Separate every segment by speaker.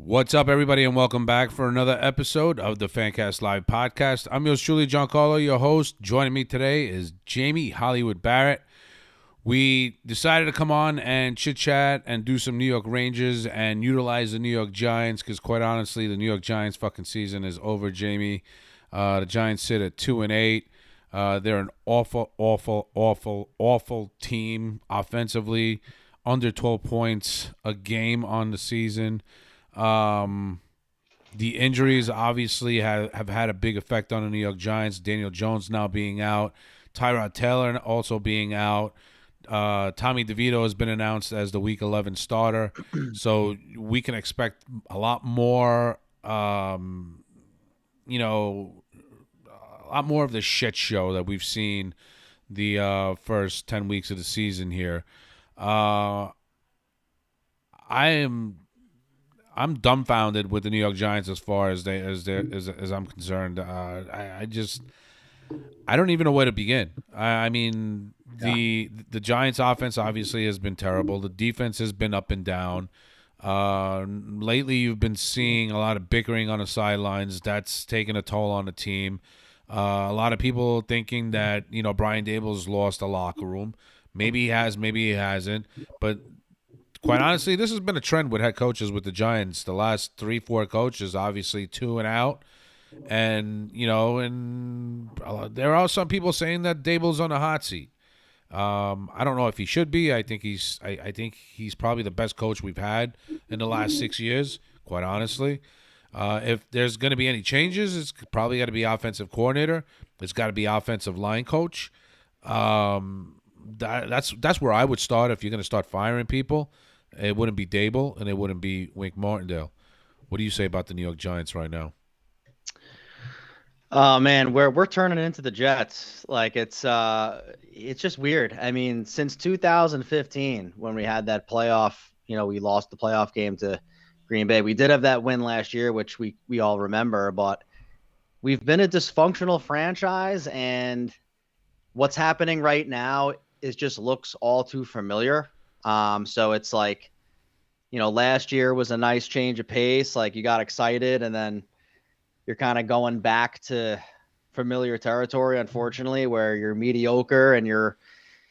Speaker 1: What's up, everybody, and welcome back for another episode of the Fancast Live podcast. I'm yours truly, Giancarlo, your host. Joining me today is Jamie Hollywood Barrett. We decided to come on and chit-chat and do some New York Rangers and utilize the New York Giants because, quite honestly, the New York Giants fucking season is over, Jamie. The Giants sit at 2-8. They're an awful team offensively, under 12 points a game on the season. The injuries obviously have had a big effect on the New York Giants. Daniel Jones now being out. Tyrod Taylor also being out. Tommy DeVito has been announced as the Week 11 starter. So we can expect a lot more, a lot more of the shit show that we've seen the first 10 weeks of the season here. I'm dumbfounded with the New York Giants as far as I'm concerned. I don't even know where to begin. I mean, the Giants' offense obviously has been terrible. The defense has been up and down. Lately, you've been seeing a lot of bickering on the sidelines. That's taken a toll on the team. A lot of people thinking that Brian Daboll's lost a locker room. Maybe he has, maybe he hasn't, but quite honestly, this has been a trend with head coaches with the Giants. The last 3-4 coaches, obviously 2 and out. And, there are some people saying that Daboll's on the hot seat. I don't know if he should be. I think he's probably the best coach we've had in the last 6 years, quite honestly. If there's going to be any changes, it's probably got to be offensive coordinator. It's got to be offensive line coach. That's where I would start if you're going to start firing people. It wouldn't be Dable, and it wouldn't be Wink Martindale. What do you say about the New York Giants right now?
Speaker 2: Oh man, we're turning into the Jets. Like it's just weird. I mean, since 2015 when we had that playoff, we lost the playoff game to Green Bay. We did have that win last year, which we all remember, but we've been a dysfunctional franchise, and what's happening right now is just looks all too familiar. So it's like, last year was a nice change of pace. Like you got excited and then you're kind of going back to familiar territory, unfortunately, where you're mediocre and you're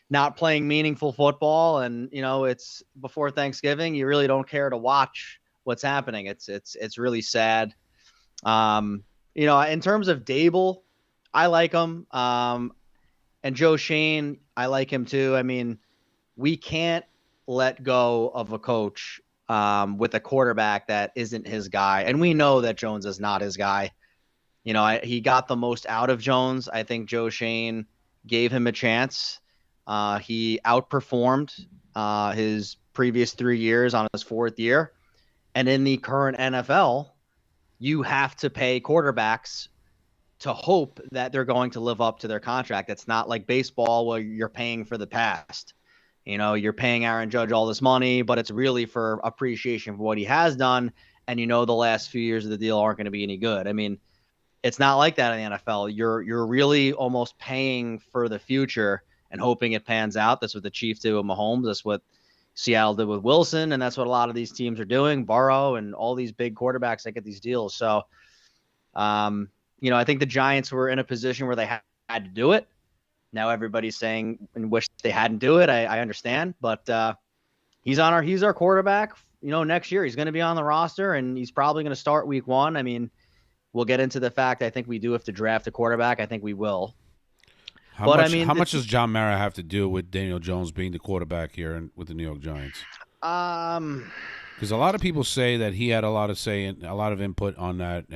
Speaker 2: not playing meaningful football. And, it's before Thanksgiving, you really don't care to watch what's happening. It's really sad. In terms of Dable, I like him. And Joe Shane, I like him too. I mean, we can't let go of a coach with a quarterback that isn't his guy. And we know that Jones is not his guy. He got the most out of Jones. I think Joe Shane gave him a chance. He outperformed his previous 3 years on his 4th year. And in the current NFL, you have to pay quarterbacks to hope that they're going to live up to their contract. It's not like baseball where you're paying for the past. You're paying Aaron Judge all this money, but it's really for appreciation for what he has done. And the last few years of the deal aren't going to be any good. I mean, it's not like that in the NFL. You're really almost paying for the future and hoping it pans out. That's what the Chiefs did with Mahomes. That's what Seattle did with Wilson. And that's what a lot of these teams are doing. Burrow and all these big quarterbacks that get these deals. So, I think the Giants were in a position where they had to do it. Now everybody's saying and wish they hadn't do it. I understand, but he's our quarterback. Next year he's going to be on the roster and he's probably going to start week 1. I mean, we'll get into the fact I think we do have to draft a quarterback. I think we will.
Speaker 1: How much does John Mara have to do with Daniel Jones being the quarterback here with the New York Giants? Because a lot of people say that he had a lot of say and a lot of input on that,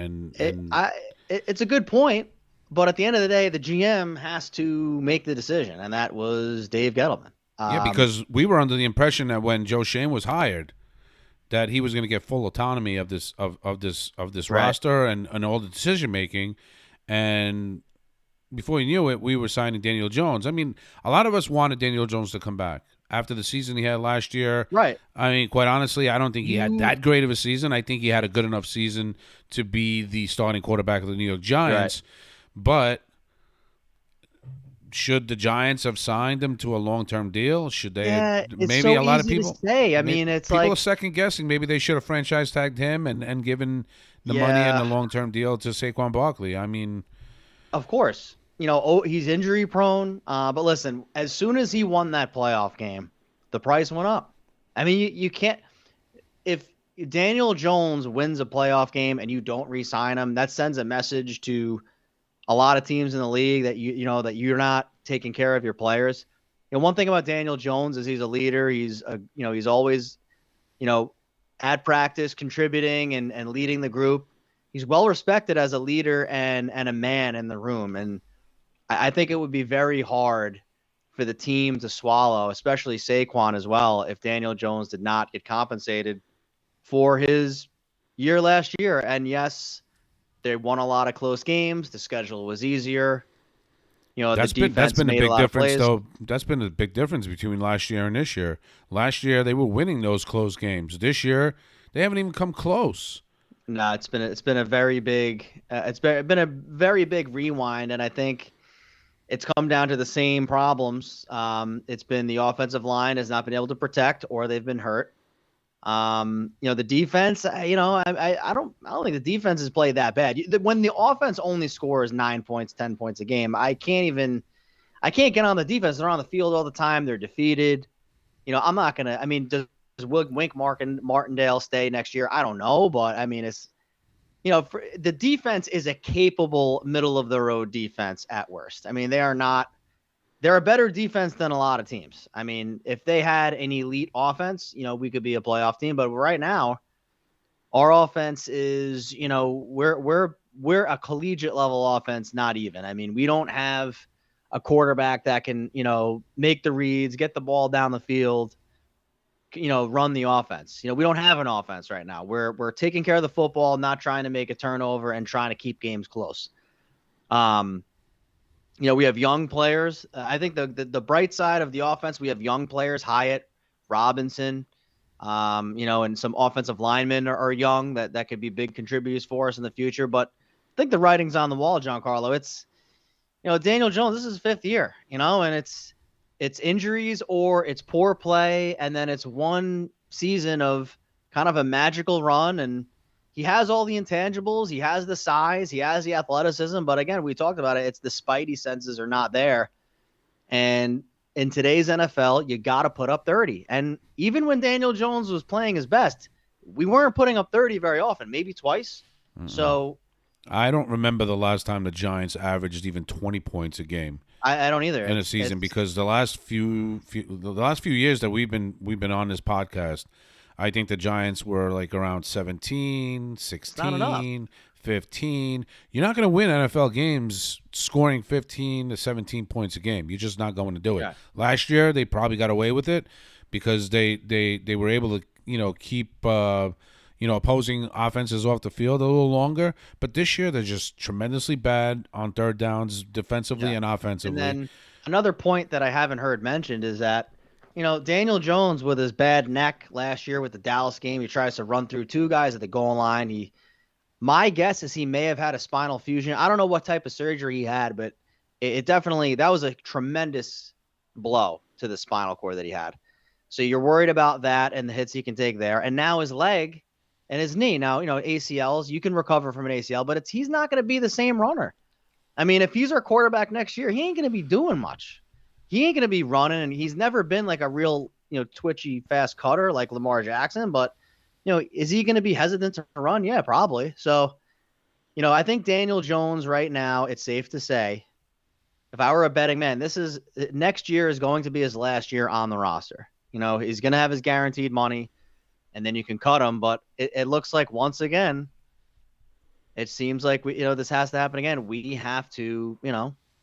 Speaker 2: it's a good point. But at the end of the day, the GM has to make the decision, and that was Dave Gettleman.
Speaker 1: Because we were under the impression that when Joe Shane was hired, that he was going to get full autonomy of this
Speaker 2: Right.
Speaker 1: roster and all the decision making, and before you knew it, we were signing Daniel Jones. I mean, a lot of us wanted Daniel Jones to come back after the season he had last year.
Speaker 2: Right.
Speaker 1: I mean, quite honestly, I don't think he had that great of a season. I think he had a good enough season to be the starting quarterback of the New York Giants.
Speaker 2: Right.
Speaker 1: But should the Giants have signed him to a long-term deal? Should they?
Speaker 2: Yeah, it's
Speaker 1: Maybe
Speaker 2: so
Speaker 1: a lot of
Speaker 2: easy to
Speaker 1: people.
Speaker 2: say. I mean, it's
Speaker 1: People are
Speaker 2: like,
Speaker 1: second guessing. Maybe they should have franchise tagged him and given the money and the
Speaker 2: yeah,
Speaker 1: long-term deal to Saquon Barkley. I mean,
Speaker 2: of course. He's injury prone. But listen, as soon as he won that playoff game, the price went up. I mean, you can't if Daniel Jones wins a playoff game and you don't re-sign him, that sends a message to a lot of teams in the league that that you're not taking care of your players. One thing about Daniel Jones is he's a leader. He's always, you know, at practice contributing and leading the group. He's well respected as a leader and a man in the room. And I think it would be very hard for the team to swallow, especially Saquon as well, if Daniel Jones did not get compensated for his year last year. And yes, they won a lot of close games. The schedule was easier. The
Speaker 1: that's
Speaker 2: defense
Speaker 1: been the
Speaker 2: made a
Speaker 1: big
Speaker 2: lot of
Speaker 1: difference,
Speaker 2: plays.
Speaker 1: though. That's been the big difference between last year and this year. Last year they were winning those close games. This year they haven't even come close.
Speaker 2: No, it's been a very big it's been a very big rewind, and I think it's come down to the same problems. It's been the offensive line has not been able to protect, or they've been hurt. The defense, I don't think the defense has played that bad. When the offense only scores 9 points, 10 points a game, I can't get on the defense. They're on the field all the time. They're defeated. I'm not gonna. I mean, does Wink Martindale stay next year? I don't know, but I mean, it's the defense is a capable middle of the road defense at worst. I mean, they are not. They're a better defense than a lot of teams. I mean, if they had an elite offense, we could be a playoff team. But right now, our offense is, we're a collegiate level offense, not even. I mean, we don't have a quarterback that can, make the reads, get the ball down the field, run the offense. We don't have an offense right now. We're taking care of the football, not trying to make a turnover and trying to keep games close. We have young players. I think the bright side of the offense, we have young players, Hyatt, Robinson, and some offensive linemen are young that could be big contributors for us in the future. But I think the writing's on the wall, Giancarlo. It's, Daniel Jones, this is his fifth year, and it's injuries or it's poor play. And then it's one season of kind of a magical run. And he has all the intangibles. He has the size. He has the athleticism. But again, we talked about it. It's the spidey senses are not there. And in today's NFL, you got to put up 30. And even when Daniel Jones was playing his best, we weren't putting up 30 very often, maybe twice. Mm-mm. So
Speaker 1: I don't remember the last time the Giants averaged even 20 points a game.
Speaker 2: I don't either.
Speaker 1: In a season, because the last few years that we've been on this podcast, I think the Giants were like around 17, 16, 15. You're not going to win NFL games scoring 15 to 17 points a game. You're just not going to do it. Yeah. Last year, they probably got away with it because they were able to, keep, opposing offenses off the field a little longer. But this year, they're just tremendously bad on third downs defensively and offensively.
Speaker 2: And then another point that I haven't heard mentioned is that, Daniel Jones with his bad neck last year with the Dallas game, he tries to run through two guys at the goal line. My guess is he may have had a spinal fusion. I don't know what type of surgery he had, but it definitely, that was a tremendous blow to the spinal cord that he had. So you're worried about that and the hits he can take there. And now his leg and his knee. Now, ACLs, you can recover from an ACL, but he's not going to be the same runner. I mean, if he's our quarterback next year, he ain't going to be doing much. He ain't going to be running, and he's never been like a real, twitchy, fast cutter like Lamar Jackson. But, is he going to be hesitant to run? Yeah, probably. So, I think Daniel Jones right now, it's safe to say, if I were a betting man, next year is going to be his last year on the roster. He's going to have his guaranteed money, and then you can cut him. But it looks like, once again, it seems like this has to happen again. We have to,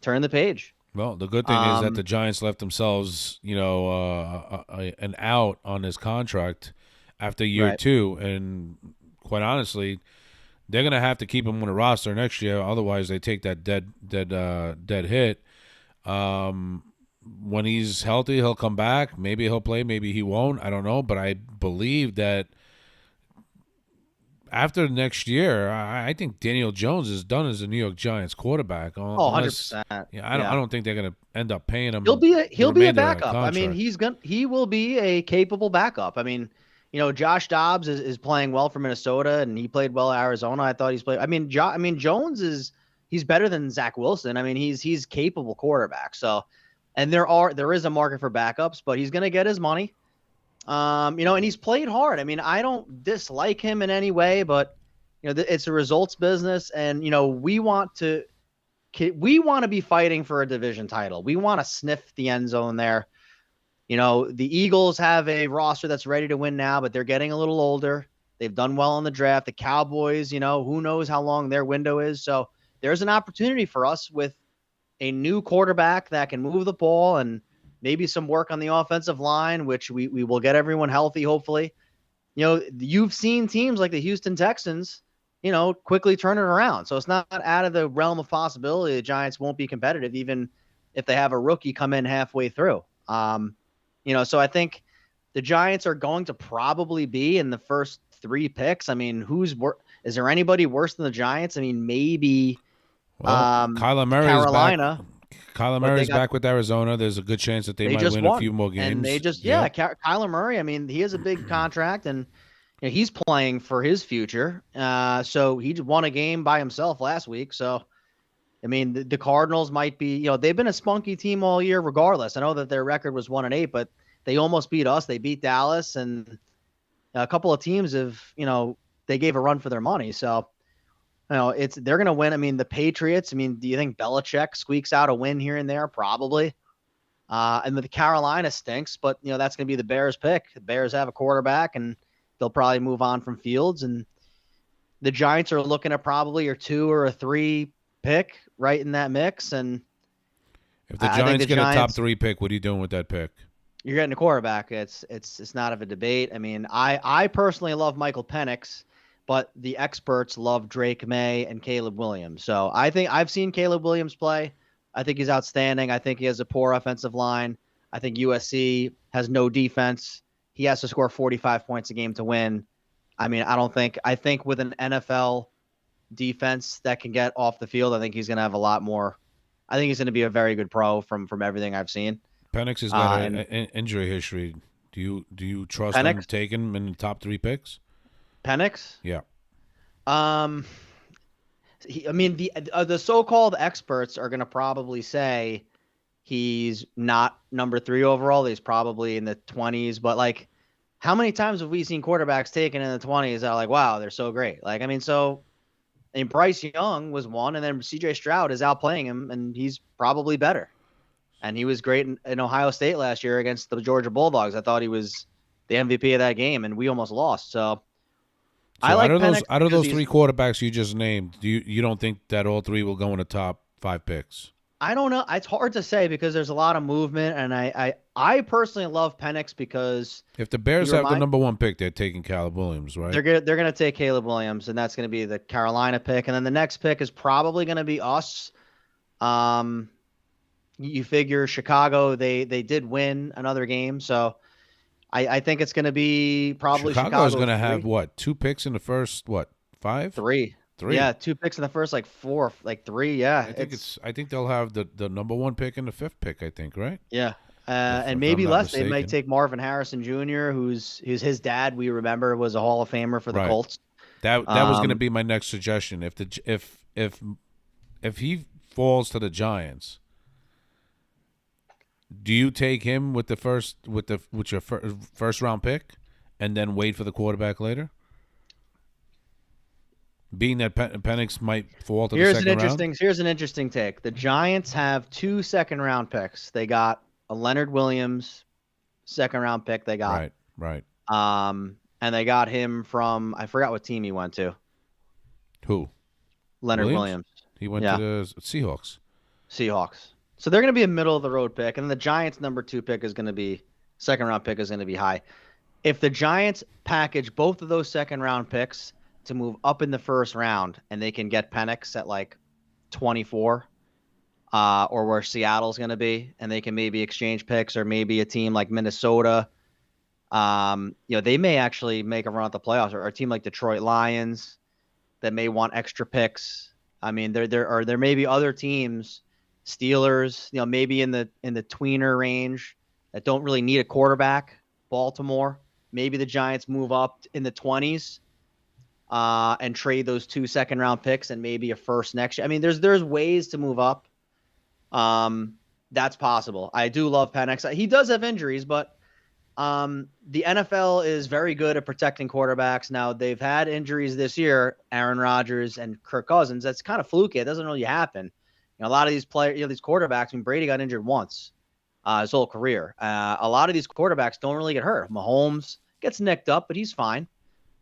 Speaker 2: turn the page.
Speaker 1: Well, the good thing is that the Giants left themselves, an out on his contract after year two, and quite honestly, they're gonna have to keep him on the roster next year. Otherwise, they take that dead hit. When he's healthy, he'll come back. Maybe he'll play. Maybe he won't. I don't know. But I believe that after next year, I think Daniel Jones is done as a New York Giants quarterback,
Speaker 2: Oh,
Speaker 1: unless
Speaker 2: 100%.
Speaker 1: yeah, I
Speaker 2: Yeah.
Speaker 1: don't think they're going to end up paying
Speaker 2: He'll
Speaker 1: him
Speaker 2: be a
Speaker 1: the
Speaker 2: he'll be a
Speaker 1: remainder of that
Speaker 2: backup. I mean,
Speaker 1: contract.
Speaker 2: he will be a capable backup. I mean, Josh Dobbs is playing well for Minnesota, and he played well at Arizona. I thought he's played. I mean Jones he's better than Zach Wilson. I mean, he's capable quarterback. So, and there is a market for backups, but he's gonna get his money. And he's played hard. I mean, I don't dislike him in any way, but it's a results business, and we want to be fighting for a division title. We want to sniff the end zone there. The Eagles have a roster that's ready to win now, but they're getting a little older. They've done well in the draft. The Cowboys, who knows how long their window is. So there's an opportunity for us with a new quarterback that can move the ball and maybe some work on the offensive line, which we will get everyone healthy, hopefully. You've seen teams like the Houston Texans, quickly turn it around. So it's not out of the realm of possibility the Giants won't be competitive, even if they have a rookie come in halfway through. So I think the Giants are going to probably be in the first 3 picks. I mean, is there anybody worse than the Giants? I mean, maybe
Speaker 1: Well, Kyler Murray's
Speaker 2: Carolina.
Speaker 1: back. Kyler Murray's back with Arizona. There's a good chance that they might
Speaker 2: just
Speaker 1: win
Speaker 2: won.
Speaker 1: a few more games.
Speaker 2: And they just, Kyler Murray, I mean, he has a big contract, and he's playing for his future. So he won a game by himself last week. So, I mean, the Cardinals might be, they've been a spunky team all year regardless. I know that their record was 1-8, but they almost beat us. They beat Dallas, and a couple of teams they gave a run for their money. So, they're going to win. I mean, the Patriots, do you think Belichick squeaks out a win here and there? Probably. And the Carolina stinks, but that's going to be the Bears pick. The Bears have a quarterback, and they'll probably move on from Fields. And the Giants are looking at probably a 2 or a 3 pick right in that mix. And
Speaker 1: if the Giants get a top 3 pick, what are you doing with that pick?
Speaker 2: You're getting a quarterback. It's not of a debate. I mean, I personally love Michael Penix, but the experts love Drake May and Caleb Williams. So I think I've seen Caleb Williams play. I think he's outstanding. I think he has a poor offensive line. I think USC has no defense. He has to score 45 points a game to win. I mean, I think with an NFL defense that can get off the field, I think he's going to have a lot more. I think he's going to be a very good pro from everything I've seen.
Speaker 1: Penix has got an injury history. Do you trust him taking him in the top 3 picks?
Speaker 2: Penix?
Speaker 1: Yeah.
Speaker 2: The so-called experts are going to probably say he's not number 3 overall. He's probably in the 20s. But, how many times have we seen quarterbacks taken in the 20s that are like, wow, they're so great? Bryce Young was one, and then C.J. Stroud is outplaying him, and he's probably better. And he was great in Ohio State last year against the Georgia Bulldogs. I thought he was the MVP of that game, and we almost lost. So I like Penix.
Speaker 1: Out of those 3 quarterbacks you just named, you don't think that all 3 will go in the top 5 picks?
Speaker 2: I don't know. It's hard to say because there's a lot of movement, and I personally love Penix because
Speaker 1: if the Bears have the number 1 pick, they're taking Caleb Williams, right?
Speaker 2: They're going to take Caleb Williams, and that's going to be the Carolina pick, and then the next pick is probably going to be us. You figure Chicago, they did win another game, so I think it's going to be probably
Speaker 1: Chicago's going to have what, 2 picks in the first 5?
Speaker 2: 3. 3. Yeah, 2 picks in the first 4, 3. Yeah,
Speaker 1: I think they'll have the number 1 pick and the 5th pick. I think, right?
Speaker 2: Yeah, and maybe less. Mistaken. They might take Marvin Harrison Jr., who's his dad. We remember was a Hall of Famer for the Colts.
Speaker 1: That was going to be my next suggestion. If he falls to the Giants, do you take him with your first round pick, and then wait for the quarterback later? Being that Penix might fall to the second round?
Speaker 2: Here's an interesting take. The Giants have 2 second-round picks. They got a Leonard Williams second-round pick. They got
Speaker 1: right.
Speaker 2: And they got him from, I forgot what team he went to.
Speaker 1: Who?
Speaker 2: Leonard Williams.
Speaker 1: He went to the Seahawks.
Speaker 2: So they're going to be a middle-of-the-road pick, and the Giants' number 2 pick is going to be second-round pick is going to be high. If the Giants package both of those second-round picks to move up in the first round, and they can get Penix at 24, or where Seattle's going to be, and they can maybe exchange picks, or maybe a team like Minnesota They may actually make a run at the playoffs, or a team like Detroit Lions that may want extra picks. I mean, there may be other teams, Steelers, maybe in the tweener range that don't really need a quarterback. Baltimore, maybe the Giants move up in the 20s and trade those 2 second-round picks and maybe a first next year. I mean, there's ways to move up. That's possible. I do love Penix. He does have injuries, but the NFL is very good at protecting quarterbacks. Now, they've had injuries this year, Aaron Rodgers and Kirk Cousins. That's kind of fluky. It doesn't really happen. A lot of these players, these quarterbacks, I mean, Brady got injured once his whole career. A lot of these quarterbacks don't really get hurt. Mahomes gets nicked up, but he's fine.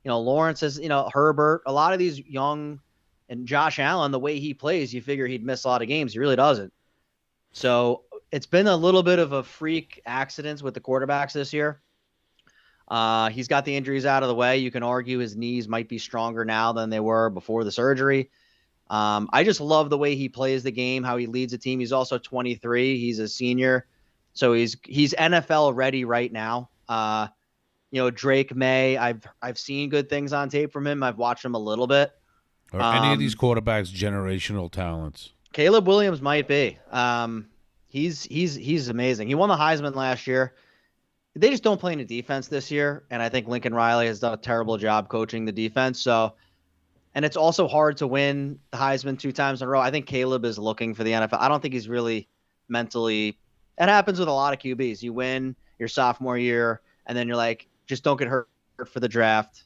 Speaker 2: Lawrence is, Herbert. A lot of these young, and Josh Allen, the way he plays, you figure he'd miss a lot of games. He really doesn't. So it's been a little bit of a freak accidents with the quarterbacks this year. He's got the injuries out of the way. You can argue his knees might be stronger now than they were before the surgery. I just love the way he plays the game, how he leads the team. He's also 23. He's a senior. So he's NFL ready right now. Drake May, I've seen good things on tape from him. I've watched him a little bit.
Speaker 1: Are any of these quarterbacks generational talents?
Speaker 2: Caleb Williams might be. He's amazing. He won the Heisman last year. They just don't play any defense this year, and I think Lincoln Riley has done a terrible job coaching the defense. So, and it's also hard to win the Heisman 2 times in a row. I think Caleb is looking for the NFL. I don't think he's really mentally. It happens with a lot of QBs. You win your sophomore year, and then you're like, just don't get hurt for the draft.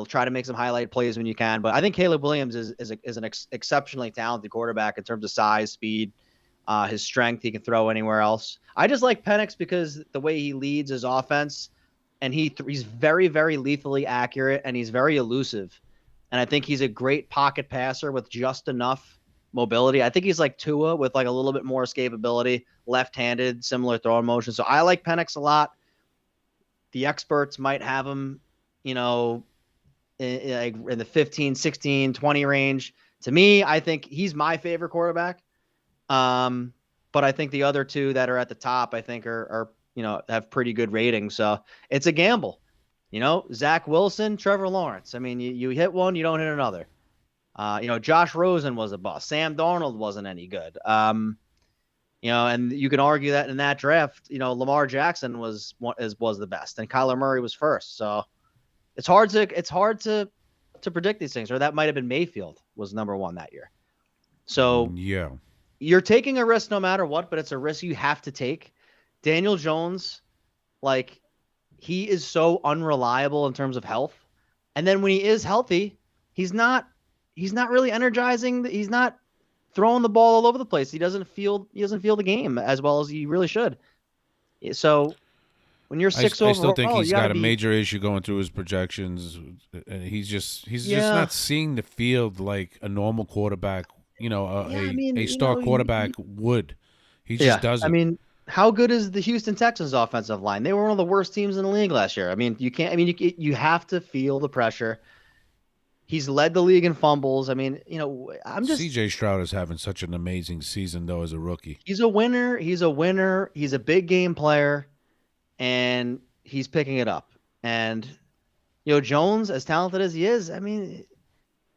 Speaker 2: Try to make some highlight plays when you can. But I think Caleb Williams is an exceptionally talented quarterback in terms of size, speed, his strength. He can throw anywhere else. I just like Penix because the way he leads his offense, and he's very, very lethally accurate, and he's very elusive. And I think he's a great pocket passer with just enough mobility. I think he's like Tua with like a little bit more escapability, left-handed, similar throwing motion. So I like Penix a lot. The experts might have him, in the 15, 16, 20 range. To me, I think he's my favorite quarterback. But I think the other two that are at the top, I think are have pretty good ratings. So it's a gamble. Zach Wilson, Trevor Lawrence. I mean, you hit one, you don't hit another. Josh Rosen was a bust. Sam Darnold wasn't any good. And you can argue that in that draft, Lamar Jackson was the best, and Kyler Murray was first. So it's hard to predict these things. Or that might have been Mayfield was number 1 that year. So
Speaker 1: yeah,
Speaker 2: you're taking a risk no matter what, but it's a risk you have to take. Daniel Jones, he is so unreliable in terms of health, and then when he is healthy, he's not really energizing. He's not throwing the ball all over the place. He doesn't feel the game as well as he really should. So when you're 6 overall,
Speaker 1: I still think he's got a major issue going through his projections, and he's just not seeing the field like a normal quarterback. A star quarterback would. He just doesn't.
Speaker 2: I mean, how good is the Houston Texans offensive line? They were one of the worst teams in the league last year. I mean, you have to feel the pressure. He's led the league in fumbles. I mean,
Speaker 1: C.J. Stroud is having such an amazing season, though, as a rookie.
Speaker 2: He's a winner. He's a big game player, and he's picking it up. And, Jones, as talented as he is, I mean,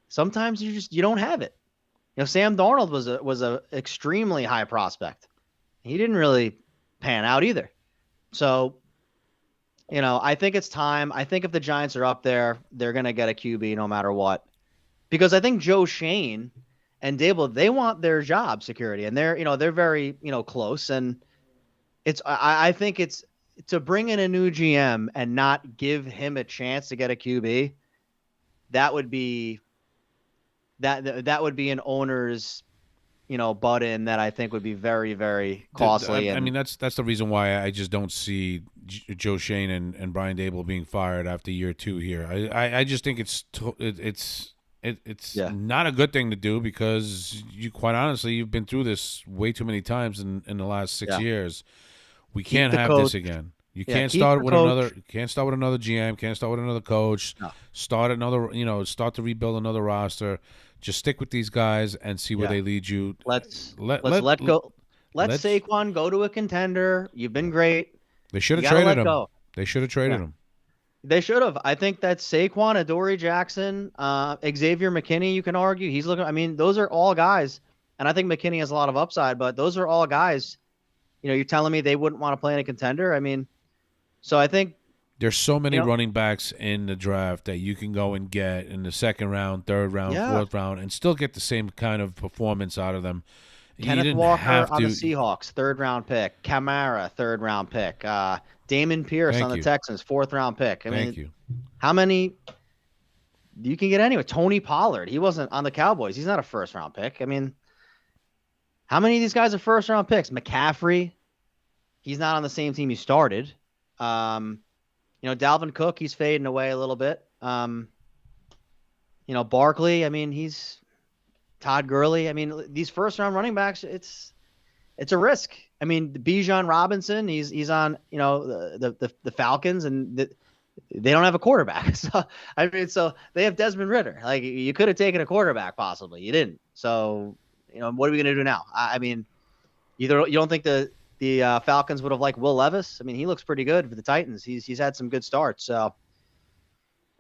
Speaker 2: sometimes you don't have it. Sam Darnold was a extremely high prospect. He didn't really pan out either. So, I think it's time. I think if the Giants are up there, they're going to get a QB no matter what. Because I think Joe Shane and Dable, they want their job security, and they're very, close. And I think it's to bring in a new GM and not give him a chance to get a QB. That would be an owner's, butt in that I think would be very, very costly.
Speaker 1: I mean, that's the reason why I just don't see Joe Shane and Brian Dable being fired after year 2 here. I just think it's not a good thing to do, because quite honestly, you've been through this way too many times in the last 6 years. We can't have this again. You can't start with another. Can't start with another GM. Can't start with another coach. No. Start to rebuild another roster. Just stick with these guys and see where they lead you.
Speaker 2: Let's let go. Let Saquon go to a contender. You've been great.
Speaker 1: They should have traded him. They should have traded
Speaker 2: Yeah.
Speaker 1: him.
Speaker 2: They should have. I think that Saquon, Adoree Jackson, Xavier McKinney, you can argue. He's looking, I mean, those are all guys. And I think McKinney has a lot of upside, but those are all guys. You're telling me they wouldn't want to play in a contender? I mean, so I think,
Speaker 1: There's so many
Speaker 2: you know,
Speaker 1: running backs in the draft that you can go and get in the second round, third round,
Speaker 2: yeah.
Speaker 1: fourth round, and still get the same kind of performance out of them. You
Speaker 2: Kenneth
Speaker 1: didn't
Speaker 2: Walker
Speaker 1: have
Speaker 2: on the
Speaker 1: to.
Speaker 2: Seahawks, third round pick. Kamara, third round pick. Damon Pierce on
Speaker 1: Thank
Speaker 2: the
Speaker 1: you.
Speaker 2: Texans, fourth round pick. I
Speaker 1: Thank
Speaker 2: mean,
Speaker 1: you.
Speaker 2: how many you can get anyway? Tony Pollard, he wasn't on the Cowboys. He's not a first round pick. I mean, how many of these guys are first round picks? McCaffrey, he's not on the same team he started. Dalvin Cook, he's fading away a little bit. Barkley, I mean, he's Todd Gurley. I mean, these first round running backs, it's a risk. I mean, Bijan Robinson, he's on, the Falcons, and they don't have a quarterback. So so they have Desmond Ritter. Like, you could have taken a quarterback possibly, you didn't. So what are we gonna do now? I mean, you don't think the Falcons would have liked Will Levis? I mean, he looks pretty good for the Titans. He's had some good starts. So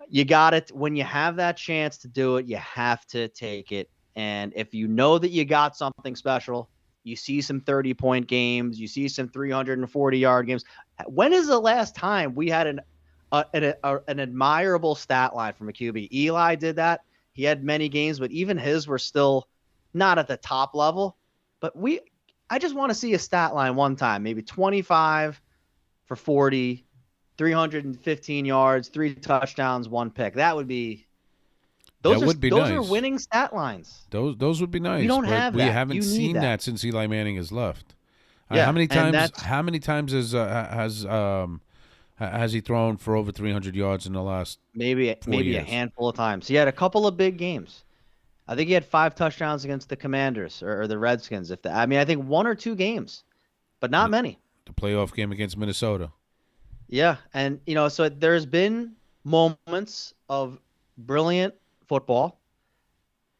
Speaker 2: you got it. When you have that chance to do it, you have to take it. And if you know that you got something special, you see some 30-point games, you see some 340-yard games. When is the last time we had an admirable stat line from a QB? Eli did that. He had many games, but even his were still not at the top level. But I just want to see a stat line one time, maybe 25 for 40, 315 yards, 3 touchdowns, 1 pick. That would be Those
Speaker 1: nice.
Speaker 2: are winning stat lines.
Speaker 1: Those would be nice.
Speaker 2: You don't
Speaker 1: but
Speaker 2: have
Speaker 1: we
Speaker 2: that.
Speaker 1: haven't
Speaker 2: You
Speaker 1: seen
Speaker 2: need
Speaker 1: that.
Speaker 2: that.
Speaker 1: Since Eli Manning has left.
Speaker 2: Yeah,
Speaker 1: How many
Speaker 2: and
Speaker 1: times? How many times has he thrown for over 300 yards in the last
Speaker 2: maybe
Speaker 1: 4 years?
Speaker 2: a handful of times. He had a couple of big games. I think he had 5 touchdowns against the Commanders or the Redskins. I think 1 or 2 games, but not many.
Speaker 1: The playoff game against Minnesota.
Speaker 2: Yeah, and so there's been moments of brilliant football,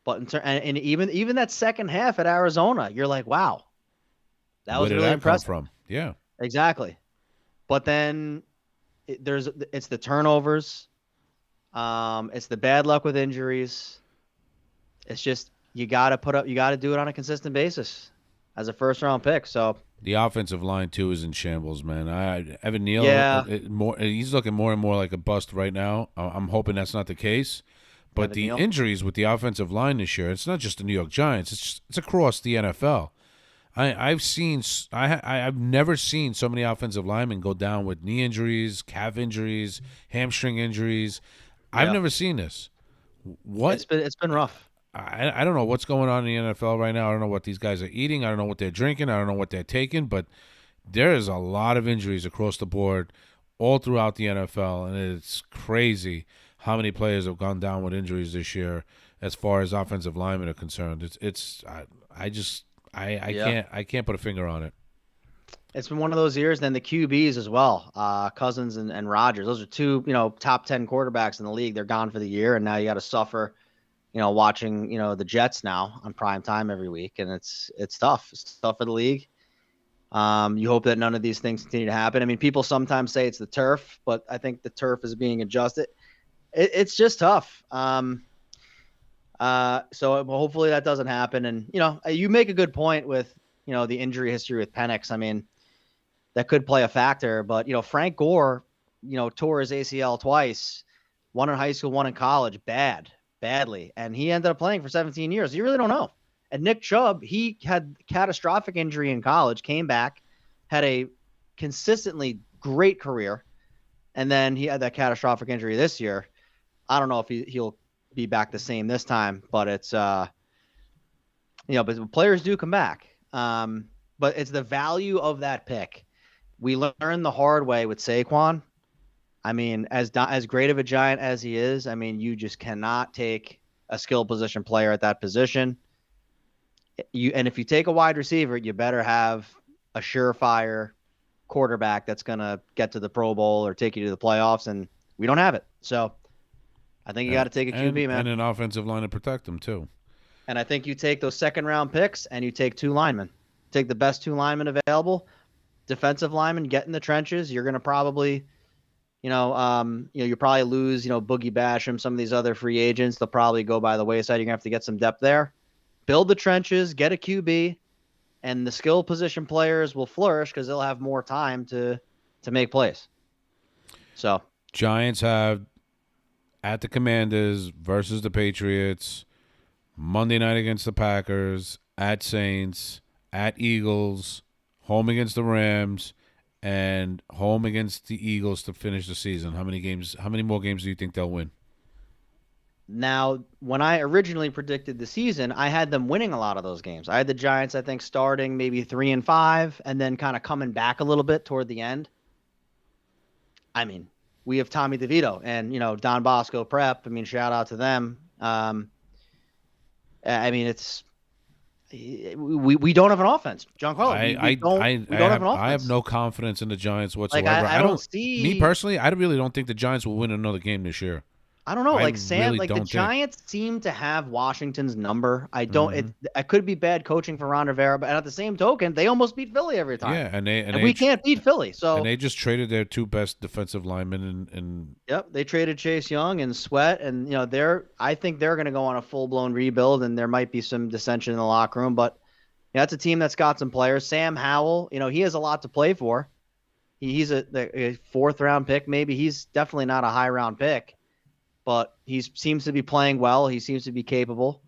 Speaker 2: but and even that second half at Arizona, you're like, wow, that was really impressive.
Speaker 1: Come from? Yeah,
Speaker 2: exactly. But then it's the turnovers, it's the bad luck with injuries. It's just you got to do it on a consistent basis as a first round pick. So
Speaker 1: the offensive line too is in shambles, man. Evan Neal, he's looking more and more like a bust right now. I'm hoping that's not the case. But
Speaker 2: Evan Neal.
Speaker 1: Injuries with the offensive line this year, it's not just the New York Giants. It's across the NFL. I've never seen so many offensive linemen go down with knee injuries, calf injuries, hamstring injuries.
Speaker 2: Yeah.
Speaker 1: I've never seen this. What?
Speaker 2: It's been rough.
Speaker 1: I don't know what's going on in the NFL right now. I don't know what these guys are eating. I don't know what they're drinking. I don't know what they're taking. But there is a lot of injuries across the board all throughout the NFL, and it's crazy how many players have gone down with injuries this year as far as offensive linemen are concerned. I can't put a finger on it.
Speaker 2: It's been one of those years. Then the QBs as well, Cousins and Rodgers. Those are 2 top 10 quarterbacks in the league. They're gone for the year, and now you got to suffer. Watching the Jets now on prime time every week, and it's tough. It's tough for the league. You hope that none of these things continue to happen. I mean, people sometimes say it's the turf, but I think the turf is being adjusted. It's just tough. So hopefully that doesn't happen. And you make a good point with the injury history with Penix. I mean, that could play a factor. But Frank Gore, tore his ACL twice, one in high school, one in college, badly, and he ended up playing for 17 years. You really don't know. And Nick Chubb, he had catastrophic injury in college, came back, had a consistently great career, and then he had that catastrophic injury this year. I don't know if he'll be back the same this time, but it's but players do come back. But it's the value of that pick. We learned the hard way with Saquon. I mean, as great of a Giant as he is, I mean, you just cannot take a skill position player at that position. And if you take a wide receiver, you better have a surefire quarterback that's going to get to the Pro Bowl or take you to the playoffs, and we don't have it. So I think you got to take a QB, man.
Speaker 1: And an offensive line to protect them, too.
Speaker 2: And I think you take those second-round picks and you take 2 linemen. Take the best 2 linemen available, defensive linemen, get in the trenches. You're going to probably You probably lose, Boogie Basham, some of these other free agents. They'll probably go by the wayside. You're gonna have to get some depth there. Build the trenches, get a QB, and the skill position players will flourish because they'll have more time to make plays. So
Speaker 1: Giants have at the Commanders versus the Patriots, Monday night against the Packers, at Saints, at Eagles, home against the Rams, and home against the Eagles to finish the season. How many games? How many more games do you think they'll win?
Speaker 2: now, when I originally predicted the season, I had them winning a lot of those games. I had the Giants, I think, starting maybe 3-5, and then kind of coming back a little bit toward the end. I mean, we have Tommy DeVito and Don Bosco Prep. I mean, shout out to them. I mean, it's we don't have an offense, Giancarlo. We don't have an
Speaker 1: I have
Speaker 2: offense.
Speaker 1: no confidence in the Giants
Speaker 2: Like
Speaker 1: whatsoever.
Speaker 2: I don't
Speaker 1: Me
Speaker 2: see.
Speaker 1: personally, I really don't think the Giants will win another game this year.
Speaker 2: I don't know.
Speaker 1: I
Speaker 2: Like
Speaker 1: really
Speaker 2: the
Speaker 1: don't think.
Speaker 2: Giants seem to have Washington's number. I don't.
Speaker 1: Hmm.
Speaker 2: It could be bad coaching for Ron Rivera, but at the same token, they almost beat Philly every time,
Speaker 1: Yeah,
Speaker 2: and we can't beat Philly.
Speaker 1: and
Speaker 2: So,
Speaker 1: they just traded their two best defensive linemen, and
Speaker 2: yep, they traded Chase Young and Sweat, and I think they're going to go on a full blown rebuild, and there might be some dissension in the locker room, but that's a team that's got some players. Sam Howell, he has a lot to play for. He's a fourth round pick, maybe. He's definitely not a high round pick, but he seems to be playing well. He seems to be capable.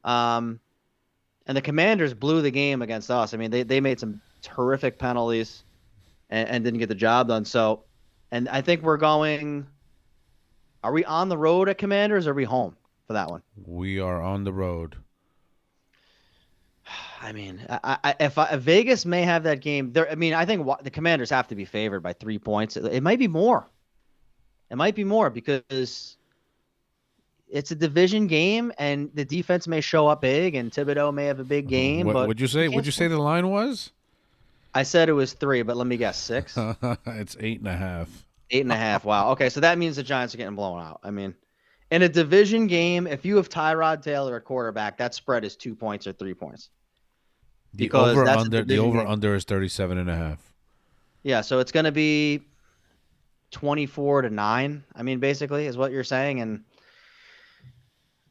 Speaker 2: And the Commanders blew the game against us. I mean, they made some terrific penalties and didn't get the job done. So, and I think we're going. Are we on the road at Commanders or are we home for that one?
Speaker 1: we are on the road.
Speaker 2: I mean, if Vegas may have that game there, I mean, I think the Commanders have to be favored by 3 points. It might be more. It might be more because it's a division game, and the defense may show up big, and Thibodeau may have a big game.
Speaker 1: What
Speaker 2: But
Speaker 1: would you say? Would you say the line was?
Speaker 2: I said it was 3, but let me guess, 6,
Speaker 1: It's 8.5.
Speaker 2: 8.5. Wow. Okay, so that means the Giants are getting blown out. I mean, in a division game, if you have Tyrod Taylor at quarterback, that spread is 2 points or 3 points.
Speaker 1: The
Speaker 2: Because
Speaker 1: over
Speaker 2: that's a
Speaker 1: under the
Speaker 2: division
Speaker 1: over
Speaker 2: game.
Speaker 1: under is 37.5.
Speaker 2: Yeah, so it's going to be 24-9. I mean, basically, is what you're saying, and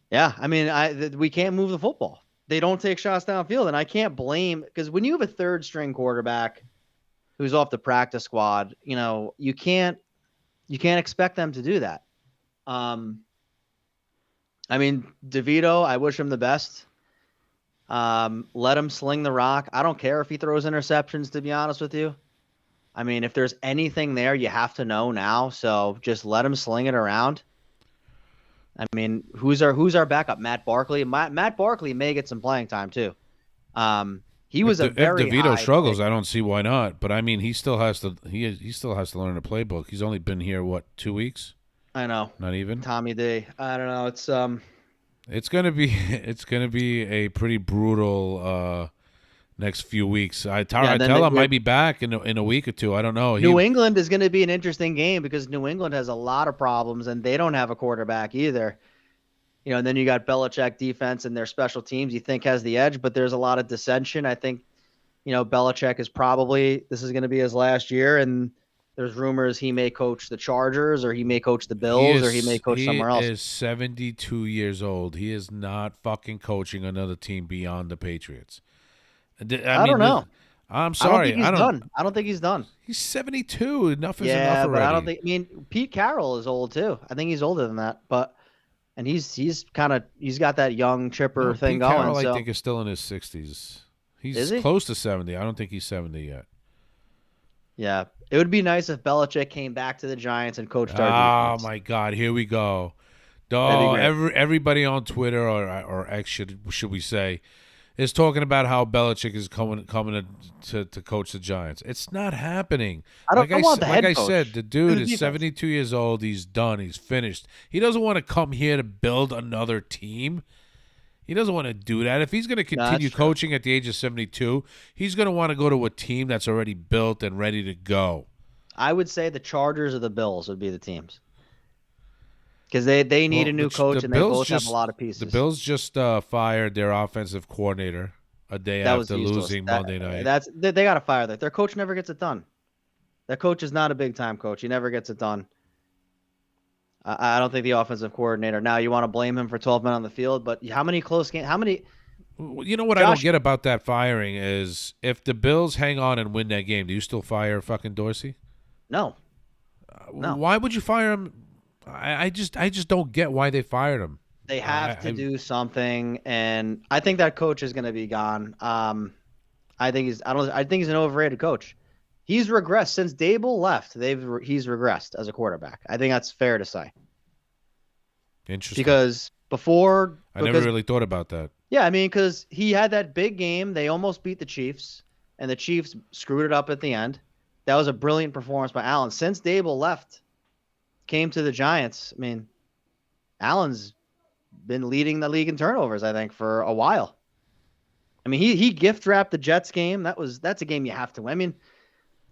Speaker 2: yeah, I mean, we can't move the football. They don't take shots downfield, and I can't blame because when you have a third string quarterback who's off the practice squad, you can't expect them to do that. I mean, DeVito, I wish him the best. Let him sling the rock. I don't care if he throws interceptions, to be honest with you. I mean, if there's anything there, you have to know now. So just let him sling it around. I mean, who's our backup? Matt Barkley. Matt Barkley may get some playing time too. He was a very
Speaker 1: if DeVito
Speaker 2: high
Speaker 1: struggles,
Speaker 2: pick.
Speaker 1: I don't see why not. But I mean, he still has to he still has to learn the playbook. He's only been here 2 weeks?
Speaker 2: I know.
Speaker 1: Not even.
Speaker 2: Tommy D. I don't know.
Speaker 1: It's gonna be a pretty brutal next few weeks.
Speaker 2: Yeah. Then
Speaker 1: Tella might be back in a week or two. I don't know.
Speaker 2: New England is going to be an interesting game because New England has a lot of problems and they don't have a quarterback either. And then you got Belichick defense and their special teams you think has the edge, but there's a lot of dissension. I think, Belichick this is going to be his last year, and there's rumors he may coach the Chargers or he may coach the Bills or he may coach somewhere else.
Speaker 1: He is 72 years old. He is not fucking coaching another team beyond the Patriots.
Speaker 2: I don't know.
Speaker 1: I'm sorry.
Speaker 2: I don't think he's done.
Speaker 1: He's 72. Enough is enough
Speaker 2: Yeah,
Speaker 1: already.
Speaker 2: but I don't think. I mean, Pete Carroll is old too. I think he's older than that, and he's got that young chipper thing
Speaker 1: Pete
Speaker 2: going.
Speaker 1: Carroll,
Speaker 2: So
Speaker 1: I think, is still in his 60s.
Speaker 2: Is
Speaker 1: He's
Speaker 2: he?
Speaker 1: close to 70. I don't think he's 70 yet.
Speaker 2: yeah, it would be nice if Belichick came back to the Giants and coached our
Speaker 1: Oh
Speaker 2: defense.
Speaker 1: my God! Here we go.
Speaker 2: That'd be great.
Speaker 1: Everybody on Twitter or X should we say is talking about how Belichick is coming to coach the Giants. It's not happening.
Speaker 2: I don't want the head
Speaker 1: Like I
Speaker 2: coach.
Speaker 1: said, the
Speaker 2: Do
Speaker 1: dude
Speaker 2: the
Speaker 1: is
Speaker 2: defense.
Speaker 1: 72 years old. He's done. He's finished. He doesn't want to come here to build another team. He doesn't want to do that. If he's going to continue
Speaker 2: That's true.
Speaker 1: coaching at the age of 72, he's going to want to go to a team that's already built and ready to go.
Speaker 2: I would say the Chargers or the Bills would be the teams because they need a new coach and they both have a lot of pieces.
Speaker 1: The Bills just fired their offensive coordinator a day
Speaker 2: That was
Speaker 1: after
Speaker 2: useless.
Speaker 1: losing Monday night.
Speaker 2: They got to fire that. Their coach never gets it done. That coach is not a big time coach. He never gets it done. I don't think the offensive coordinator. Now you want to blame him for 12 men on the field, but how many close games? How many?
Speaker 1: You know what I don't
Speaker 2: Josh,
Speaker 1: get about that firing is if the Bills hang on and win that game, do you still fire fucking Dorsey?
Speaker 2: no, no.
Speaker 1: Why would you fire him? I just don't get why they fired him.
Speaker 2: They
Speaker 1: I,
Speaker 2: have to
Speaker 1: I
Speaker 2: do something, and I think that coach is going to be gone. I think he's. I don't. I think he's an overrated coach. He's regressed since Dable left. He's regressed as a quarterback. I think that's fair to say
Speaker 1: Interesting.
Speaker 2: because before,
Speaker 1: I never really thought about that.
Speaker 2: yeah, I mean, because he had that big game. They almost beat the Chiefs, and the Chiefs screwed it up at the end. That was a brilliant performance by Allen. Since Dable left, came to the Giants. I mean, Allen's been leading the league in turnovers, I think, for a while. I mean, he gift wrapped the Jets game. That's a game you have to win. I mean,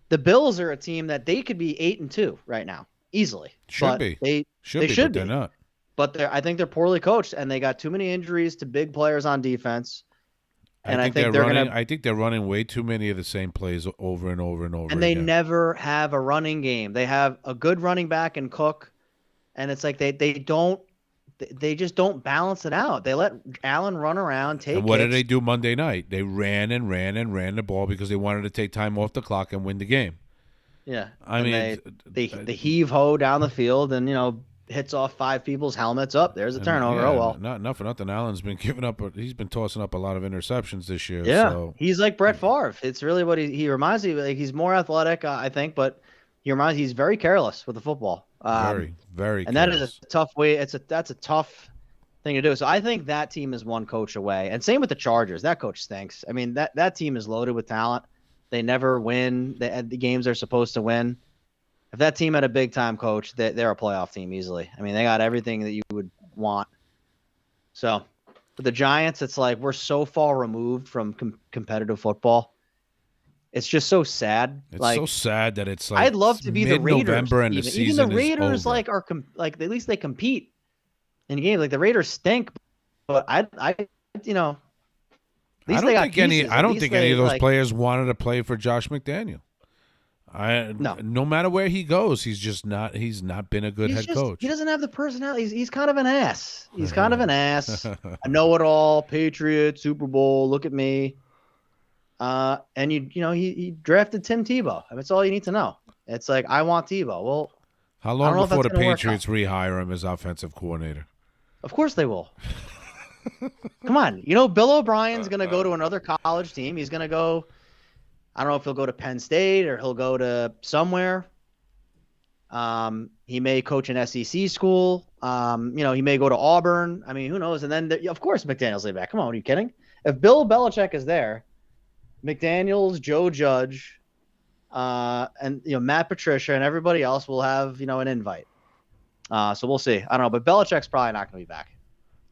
Speaker 2: the Bills are a team that they could be 8-2 right now, easily.
Speaker 1: Should be.
Speaker 2: They
Speaker 1: Should
Speaker 2: should
Speaker 1: be,
Speaker 2: be.
Speaker 1: but they're not.
Speaker 2: But I think they're poorly coached, and they got too many injuries to big players on defense. And I think they're
Speaker 1: running.
Speaker 2: gonna.
Speaker 1: I think they're running way too many of the same plays over and over and over.
Speaker 2: And they
Speaker 1: again.
Speaker 2: never have a running game. They have a good running back in Cook, and it's like they just don't balance it out. They let Allen run around, take.
Speaker 1: And what did
Speaker 2: hits.
Speaker 1: they do Monday night? They ran and ran and ran the ball because they wanted to take time off the clock and win the game.
Speaker 2: Yeah,
Speaker 1: I mean,
Speaker 2: they heave ho down the field and hits off 5 people's helmets. Up there's a turnover.
Speaker 1: Yeah,
Speaker 2: Oh well.
Speaker 1: not for nothing. Allen's been giving up. He's been tossing up a lot of interceptions this year.
Speaker 2: Yeah,
Speaker 1: so.
Speaker 2: he's like Brett Favre. It's really what he reminds me. Like he's more athletic, I think, but he's very careless with the football.
Speaker 1: Very.
Speaker 2: And
Speaker 1: careless.
Speaker 2: that is a tough way. That's a tough thing to do. So I think that team is one coach away. And same with the Chargers. That coach stinks. I mean, that team is loaded with talent. They never win the games they're supposed to win. If that team had a big time coach, they're a playoff team easily. I mean, they got everything that you would want. So with the Giants, it's like we're so far removed from competitive football. It's just so sad.
Speaker 1: It's so sad that it's like
Speaker 2: I'd love to be the Raiders.
Speaker 1: November and the season
Speaker 2: even the Raiders
Speaker 1: is over.
Speaker 2: like at least they compete in games. Like the Raiders stink, but at least
Speaker 1: I don't think any of those players wanted to play for Josh McDaniel. No matter where he goes, he's not been a good head coach.
Speaker 2: He doesn't have the personality. He's kind of an ass. He's kind of an ass. I know it all. Patriots, Super Bowl. Look at me. And he drafted Tim Tebow. I mean, that's all you need to know. It's like I want Tebow. Well,
Speaker 1: how long before the Patriots rehire him as offensive coordinator?
Speaker 2: Of course they will. Come on, Bill O'Brien's gonna go to another college team. He's gonna go. I don't know if he'll go to Penn State or he'll go to somewhere. He may coach an SEC school. He may go to Auburn. I mean, who knows? And then, of course, McDaniels will be back. Come on, are you kidding? If Bill Belichick is there, McDaniels, Joe Judge, and Matt Patricia and everybody else will have an invite. So we'll see. I don't know, but Belichick's probably not going to be back.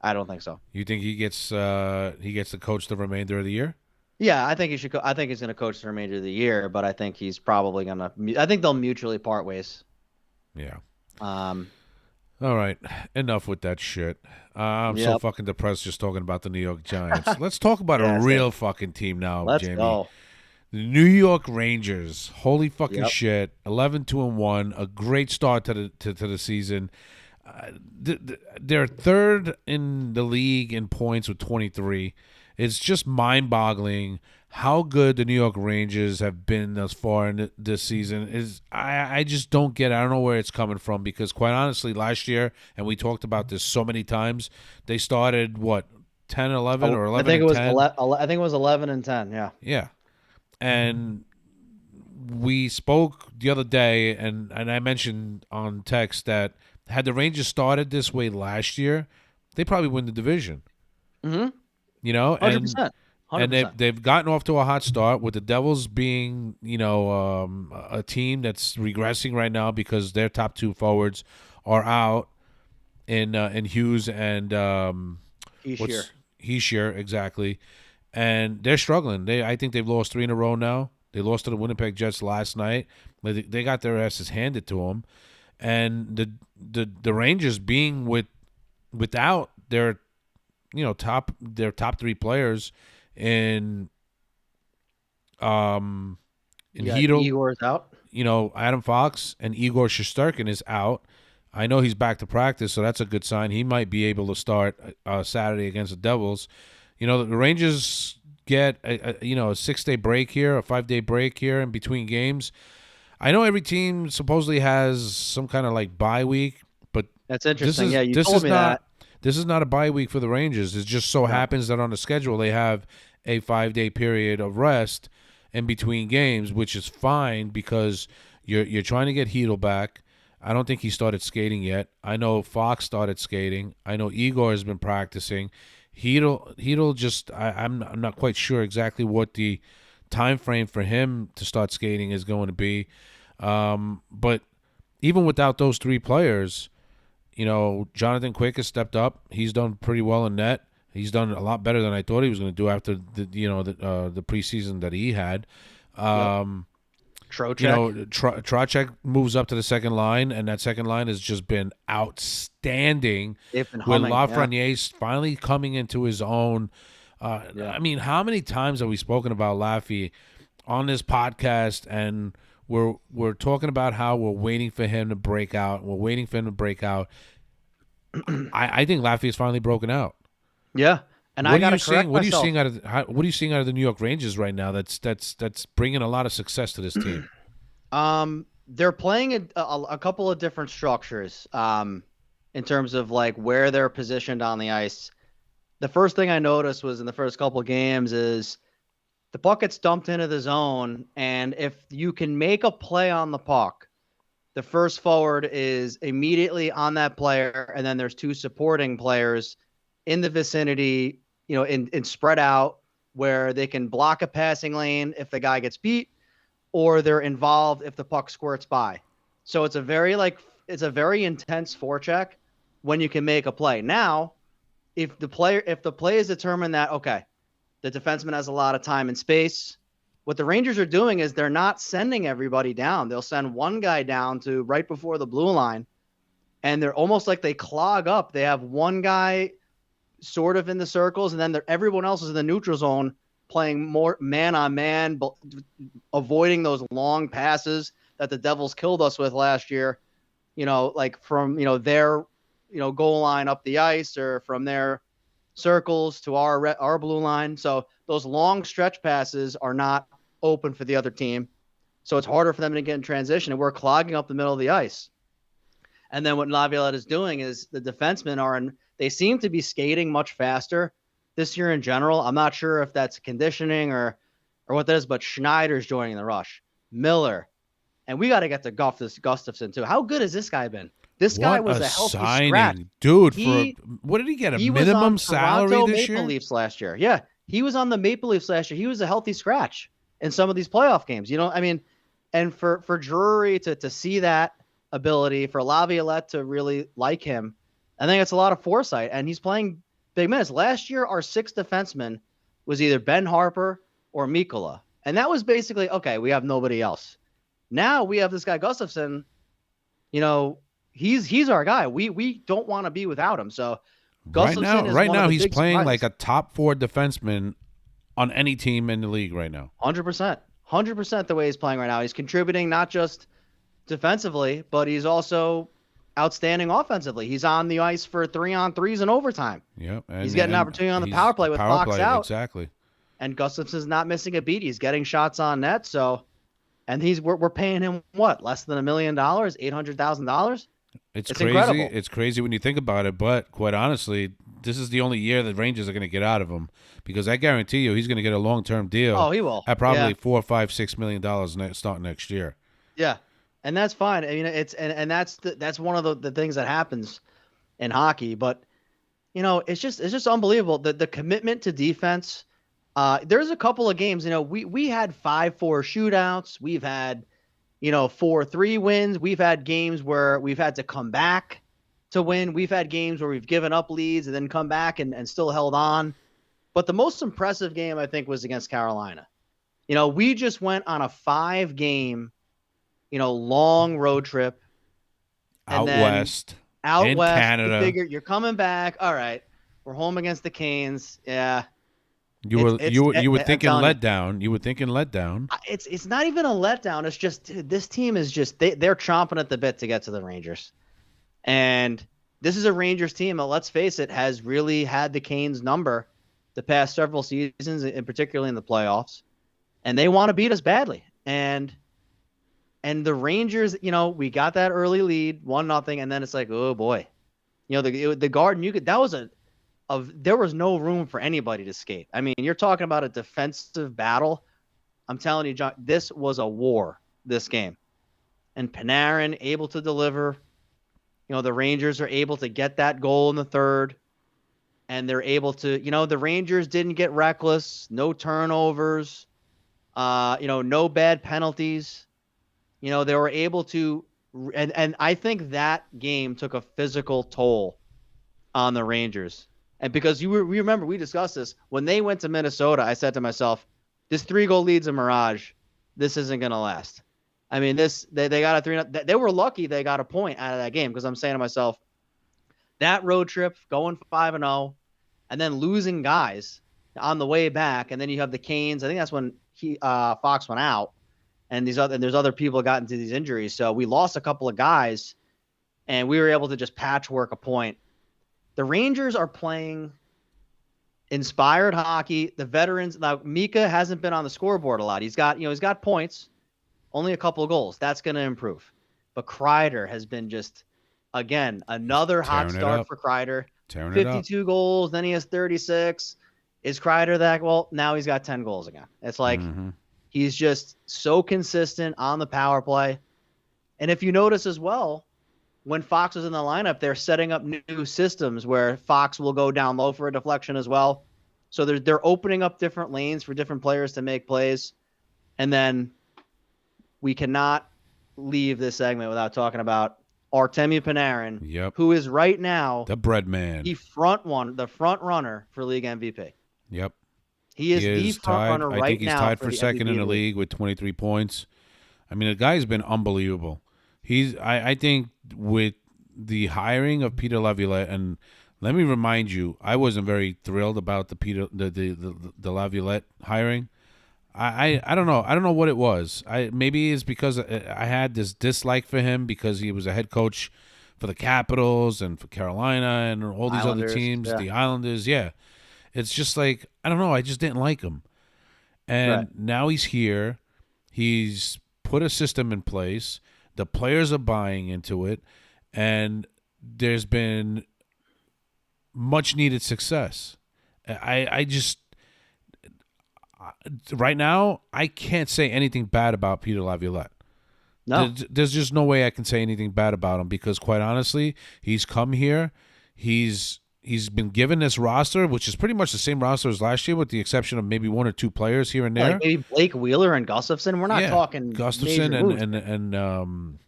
Speaker 2: I don't think so.
Speaker 1: You think he gets to coach the remainder of the year?
Speaker 2: Yeah, I think he should. I think he's going to coach the remainder of the year, but I think he's probably going to. I think they'll mutually part ways.
Speaker 1: Yeah.
Speaker 2: All
Speaker 1: right, enough with that shit. I'm so fucking depressed just talking about the New York Giants. Let's talk about a real fucking team now,
Speaker 2: Let's
Speaker 1: Jamie.
Speaker 2: go.
Speaker 1: The New York Rangers. Holy fucking shit. 11-2-1. A great start to the season. They're third in the league in points with 23. It's just mind-boggling how good the New York Rangers have been thus far in this season. I just don't get it. I don't know where it's coming from because, quite honestly, last year, and we talked about this so many times, they started, 10-11 or 11
Speaker 2: I think it was 11-10, yeah.
Speaker 1: Yeah. And we spoke the other day, and I mentioned on text that had the Rangers started this way last year, they probably win the division.
Speaker 2: Mm-hmm.
Speaker 1: 100%. And they've gotten off to a hot start with the Devils being, a team that's regressing right now because their top 2 forwards are out in Hughes and Heishier, exactly. And they're struggling. I think they've lost 3 in a row now. They lost to the Winnipeg Jets last night. They got their asses handed to them. And the Rangers being without their top 3 players in Hedl,
Speaker 2: Igor's out.
Speaker 1: Adam Fox and Igor Shesterkin is out. I know he's back to practice, so that's a good sign. He might be able to start Saturday against the Devils. The Rangers get a 6-day break here, a 5-day break here in between games. I know every team supposedly has some kind of like bye week, but
Speaker 2: That's
Speaker 1: this
Speaker 2: interesting.
Speaker 1: is
Speaker 2: Yeah, you
Speaker 1: this
Speaker 2: told
Speaker 1: is
Speaker 2: me
Speaker 1: not
Speaker 2: that.
Speaker 1: this is not a bye week for the Rangers. It just so
Speaker 2: No.
Speaker 1: happens that on the schedule they have a 5-day period of rest in between games, which is fine because you're trying to get Hedel back. I don't think he started skating yet. I know Fox started skating. I know Igor has been practicing. Hedel just I'm not quite sure exactly what the time frame for him to start skating is going to be. But even without those three players, Jonathan Quick has stepped up. He's done pretty well in net. He's done a lot better than I thought he was going to do after the preseason that he had.
Speaker 2: Yep. Trocheck.
Speaker 1: Trocheck moves up to the second line, and that second line has just been outstanding.
Speaker 2: They've been
Speaker 1: With
Speaker 2: humming. Yeah.
Speaker 1: Lafreniere's finally coming into his own.
Speaker 2: Yeah.
Speaker 1: I mean, how many times have we spoken about Laffy on this podcast, and we're talking about how we're waiting for him to break out. We're waiting for him to break out. I think Laffy is finally broken out.
Speaker 2: Yeah. And I got to correct
Speaker 1: What are
Speaker 2: myself.
Speaker 1: you seeing out of the New York Rangers right now? That's bringing a lot of success to this team.
Speaker 2: They're playing a couple of different structures in terms of like where they're positioned on the ice. The first thing I noticed was in the first couple of games is the puck gets dumped into the zone, and if you can make a play on the puck, the first forward is immediately on that player, and then there's two supporting players in the vicinity, in spread out where they can block a passing lane if the guy gets beat, or they're involved if the puck squirts by. So it's a very intense forecheck when you can make a play. Now, if the play is determined that, okay, the defenseman has a lot of time and space, what the Rangers are doing is they're not sending everybody down. They'll send one guy down to right before the blue line, and they're almost like they clog up. They have one guy sort of in the circles, and then everyone else is in the neutral zone playing more man-on-man, avoiding those long passes that the Devils killed us with last year, like from, their, goal line up the ice or from their circles to our blue line. So those long stretch passes are not open for the other team. So it's harder for them to get in transition, and we're clogging up the middle of the ice. And then what Laviolette is doing is the defensemen they seem to be skating much faster this year in general. I'm not sure if that's conditioning or what that is, but Schneider's joining the rush. Miller. And we got to get to Gustafson too. How good has this guy been? This guy was a healthy scratch.
Speaker 1: Dude. What did he get? A minimum salary
Speaker 2: Toronto
Speaker 1: this
Speaker 2: Maple
Speaker 1: year?
Speaker 2: Leafs last year. Yeah, he was on the Maple Leafs last year. He was a healthy scratch in some of these playoff games. And for Drury to see that ability, for Laviolette to really like him, I think it's a lot of foresight. And he's playing big minutes. Last year, our sixth defenseman was either Ben Harper or Mikkola, and that was basically okay. We have nobody else. Now we have this guy Gustafson. He's our guy. We don't want to be without him. So Gustafson
Speaker 1: right now he's playing like a top 4 defenseman on any team in the league right now.
Speaker 2: 100% the way he's playing right now. He's contributing not just defensively, but he's also outstanding offensively. He's on the ice for 3-on-3s in overtime.
Speaker 1: Yep.
Speaker 2: He's getting an opportunity on the power play with Fox out.
Speaker 1: Exactly.
Speaker 2: And Gustafson's not missing a beat. He's getting shots on net. So, and we're paying him what? Less than $1 million, $800,000.
Speaker 1: It's crazy.
Speaker 2: Incredible.
Speaker 1: It's crazy when you think about it. But quite honestly, this is the only year the Rangers are going to get out of him, because I guarantee you he's going to get a long-term deal.
Speaker 2: Oh, he will.
Speaker 1: At probably $4, $5, $6 million starting next year.
Speaker 2: Yeah. And that's fine. I mean, that's one of the things that happens in hockey, but it's just unbelievable. The commitment to defense. There's a couple of games, we had 5-4 shootouts. We've had, 4-3 wins. We've had games where we've had to come back to win. We've had games where we've given up leads and then come back and still held on. But the most impressive game, I think, was against Carolina. We just went on a 5-game long road trip
Speaker 1: out west in Canada.
Speaker 2: You figure you're coming back. All right, we're home against the Canes. Yeah,
Speaker 1: you were thinking letdown. You were thinking letdown.
Speaker 2: It's not even a letdown. It's just this team is just they're chomping at the bit to get to the Rangers. And this is a Rangers team that, let's face it, has really had the Canes number the past several seasons, and particularly in the playoffs. And they want to beat us badly. And the Rangers, we got that early lead, 1-0, and then it's like, oh boy. The Garden, that was there was no room for anybody to escape. I mean, you're talking about a defensive battle. I'm telling you, John, this was a war, this game. And Panarin able to deliver. The Rangers are able to get that goal in the third, and they're able to, the Rangers didn't get reckless, no turnovers, no bad penalties. They were able to, and I think that game took a physical toll on the Rangers. And because we remember, we discussed this when they went to Minnesota, I said to myself, this 3-goal lead's a mirage. This isn't going to last. I mean, they got a 3. They were lucky they got a point out of that game, because I'm saying to myself, that road trip going 5-0 and then losing guys on the way back, and then you have the Canes. I think that's when Fox went out, and there's other people got into these injuries. So we lost a couple of guys, and we were able to just patchwork a point. The Rangers are playing inspired hockey. The veterans, now Mika hasn't been on the scoreboard a lot. He's got points, only a couple of goals. That's going to improve. But Kreider has been just, again, another hot start for Kreider. 52 goals, then he has 36. Is Kreider that? Well, now he's got 10 goals again. It's like he's just so consistent on the power play. And if you notice as well, when Fox was in the lineup, they're setting up new systems where Fox will go down low for a deflection as well. So they're opening up different lanes for different players to make plays. And then we cannot leave this segment without talking about Artemi Panarin, who is right now
Speaker 1: the bread man,
Speaker 2: the front runner for league MVP.
Speaker 1: Yep,
Speaker 2: he is the front runner right now.
Speaker 1: I think he's tied for second in the
Speaker 2: league
Speaker 1: with 23 points. I mean, the guy's been unbelievable. I think with the hiring of Peter Laviolette, and let me remind you, I wasn't very thrilled about the Laviolette hiring. I don't know. I don't know what it was. Maybe it's because I had this dislike for him because he was a head coach for the Capitals and for Carolina and all these other teams, the Islanders. Yeah. It's just like, I don't know. I just didn't like him. And now he's here. He's put a system in place. The players are buying into it. And there's been much needed success. I just, right now, I can't say anything bad about Peter Laviolette.
Speaker 2: No.
Speaker 1: There's just no way I can say anything bad about him because, quite honestly, he's come here. He's been given this roster, which is pretty much the same roster as last year, with the exception of maybe one or two players here and there.
Speaker 2: Like maybe Blake Wheeler and Gustafson. We're not talking
Speaker 1: Gustafson and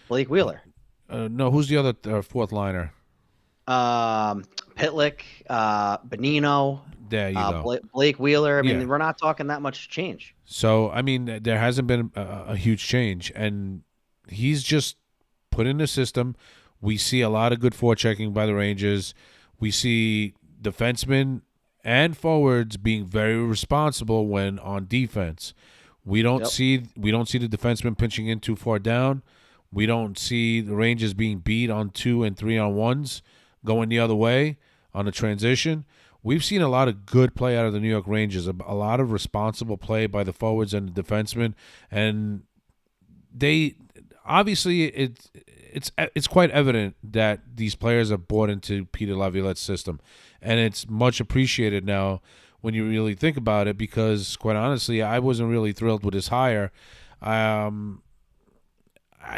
Speaker 2: Blake Wheeler.
Speaker 1: No, who's the other fourth liner?
Speaker 2: Pitlick, Bonino.
Speaker 1: There you go.
Speaker 2: Blake Wheeler. I mean, we're not talking that much change.
Speaker 1: So, I mean, there hasn't been a huge change, and he's just put in the system. We see a lot of good forechecking by the Rangers. We see defensemen and forwards being very responsible when on defense. We don't see the defensemen pinching in too far down. We don't see the Rangers being beat on 2 and 3-on-1s going the other way on a transition. We've seen a lot of good play out of the New York Rangers, a lot of responsible play by the forwards and the defensemen, and they obviously it's quite evident that these players have bought into Peter Laviolette's system, and it's much appreciated now when you really think about it. Because quite honestly, I wasn't really thrilled with his hire. I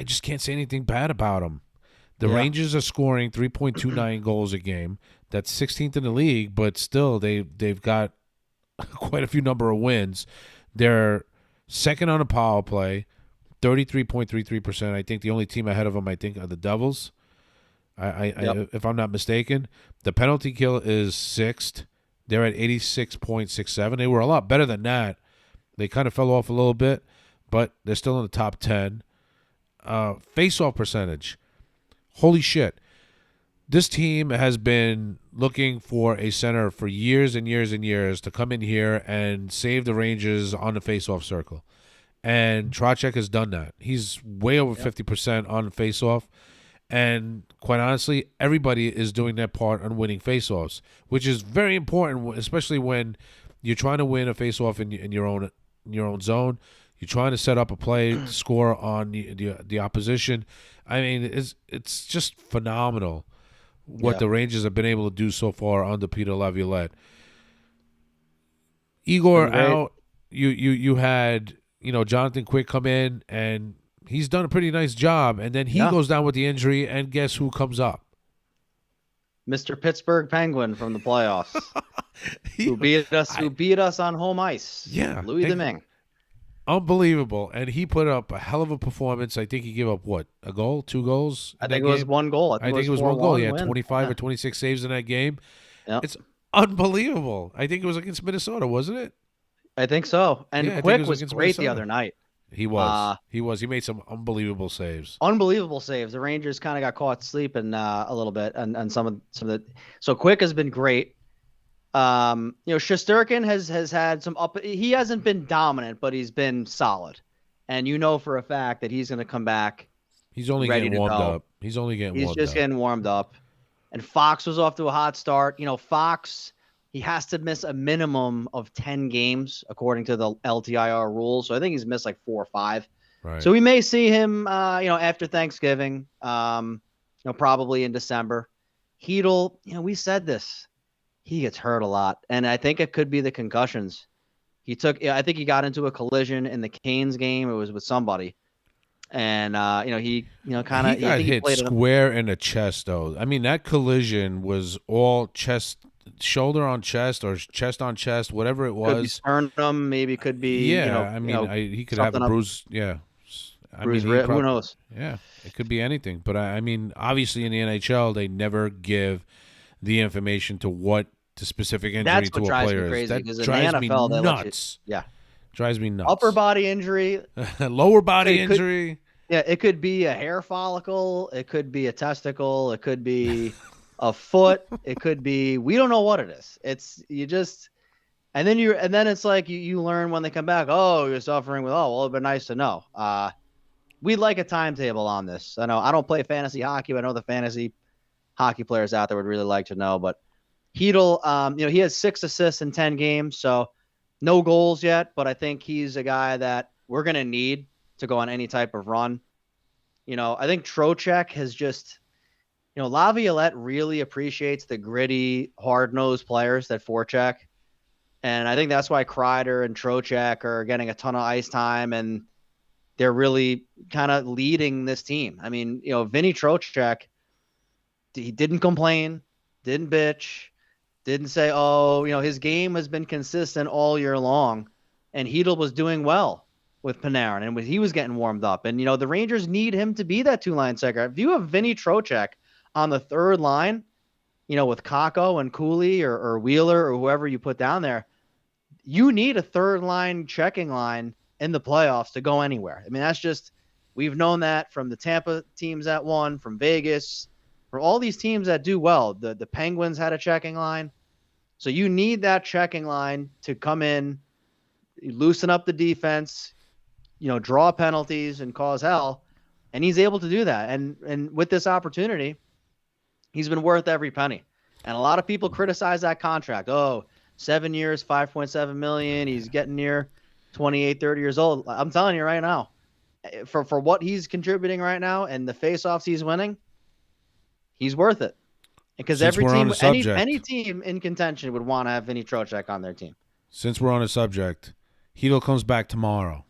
Speaker 1: just can't say anything bad about him. The Rangers are scoring 3.29 goals a game. That's 16th in the league, but still they've got quite a few number of wins. They're second on a power play, 33.33%. I think the only team ahead of them, are the Devils. If I'm not mistaken. The penalty kill is sixth. They're at 86.67. They were a lot better than that. They kind of fell off a little bit, but they're still in the top 10. Face-off percentage. Holy shit. This team has been looking for a center for years and years and years to come in here and save the Rangers on the face-off circle. And Trocheck has done that. He's way over 50% on the face-off. And quite honestly, everybody is doing their part on winning faceoffs, which is very important, especially when you're trying to win a faceoff in your own zone. You're trying to set up a play to score on the opposition. I mean, it's just phenomenal what
Speaker 2: Yeah.
Speaker 1: the Rangers have been able to do so far under Peter Laviolette.
Speaker 2: It's been
Speaker 1: Igor
Speaker 2: great.
Speaker 1: out. You had Jonathan Quick come in, and he's done a pretty nice job. And then he
Speaker 2: Yeah.
Speaker 1: goes down with the injury, and guess who comes up?
Speaker 2: Mr. Pittsburgh Penguin from the playoffs,
Speaker 1: He,
Speaker 2: who beat us on home ice.
Speaker 1: yeah,
Speaker 2: Louis Domingue.
Speaker 1: unbelievable. And he put up a hell of a performance. I think he gave up what, a goal, 2 goals
Speaker 2: I
Speaker 1: in that
Speaker 2: think it was
Speaker 1: game.
Speaker 2: one goal.
Speaker 1: I think it was one goal. He had
Speaker 2: 4-1 win.
Speaker 1: 25
Speaker 2: Yeah.
Speaker 1: or 26 saves in that game.
Speaker 2: Yeah.
Speaker 1: It's unbelievable. I think it was against Minnesota, wasn't it?
Speaker 2: I think so. And
Speaker 1: Yeah, I think it
Speaker 2: Quick
Speaker 1: was
Speaker 2: was
Speaker 1: against
Speaker 2: great the
Speaker 1: Minnesota.
Speaker 2: other night.
Speaker 1: He was. He was. He made some unbelievable saves.
Speaker 2: Unbelievable saves. The Rangers kind of got caught sleeping a little bit, and some of the. So Quick has been great. Shesterkin has had some up. He hasn't been dominant, but he's been solid, and for a fact that he's going to come back.
Speaker 1: He's only
Speaker 2: ready
Speaker 1: getting
Speaker 2: to
Speaker 1: warmed
Speaker 2: go.
Speaker 1: up. He's only getting
Speaker 2: He's
Speaker 1: warmed
Speaker 2: just
Speaker 1: up.
Speaker 2: getting warmed up, and Fox was off to a hot start. Fox. He has to miss a minimum of 10 games according to the LTIR rules. So I think he's missed like 4 or 5.
Speaker 1: Right.
Speaker 2: So we may see him, after Thanksgiving, probably in December. Hedel, we said this. He gets hurt a lot, and I think it could be the concussions. I think he got into a collision in the Canes game. It was with somebody, and he kind of
Speaker 1: he got hit square in the chest, though. I mean, that collision was all chest. Shoulder on chest or chest on chest, whatever it was.
Speaker 2: Could be sternum, maybe could be.
Speaker 1: Yeah, he could have a bruise. Yeah,
Speaker 2: bruise rib. Who knows?
Speaker 1: Yeah, it could be anything. But I mean, obviously in the NHL, they never give the information to what the specific injury to a player is. That drives me nuts. Drives me nuts.
Speaker 2: Upper body injury,
Speaker 1: lower body injury.
Speaker 2: It could be a hair follicle. It could be a testicle. It could be a foot. It could be, we don't know what it is. And then it's like you learn when they come back, oh, you're suffering with, it'd be nice to know. We'd like a timetable on this. I know I don't play fantasy hockey, but I know the fantasy hockey players out there would really like to know. But Hedel, he has 6 assists in 10 games, so no goals yet, but I think he's a guy that we're going to need to go on any type of run. I think Trocheck has just, Laviolette really appreciates the gritty, hard-nosed players that forecheck. And I think that's why Kreider and Trocheck are getting a ton of ice time, and they're really kind of leading this team. I mean, Vinny Trocheck, he didn't complain, didn't bitch, didn't say, his game has been consistent all year long. And Hedel was doing well with Panarin, and he was getting warmed up. And, the Rangers need him to be that two-line center. If you have Vinny Trocheck on the third line, with Kakko and Cooley or Wheeler or whoever you put down there, you need a third line checking line in the playoffs to go anywhere. I mean, we've known that from the Tampa teams that won, from Vegas, from all these teams that do well. The Penguins had a checking line. So you need that checking line to come in, loosen up the defense, draw penalties and cause hell. And he's able to do that. And with this opportunity, he's been worth every penny. And a lot of people criticize that contract. 7 years, $5.7 million. He's getting near 28, 30 years old. I'm telling you right now, for what he's contributing right now and the faceoffs he's winning, he's worth it. Because every team, any team in contention would want to have Vinny Trocheck on their team.
Speaker 1: Since we're on the subject, Hedel comes back tomorrow.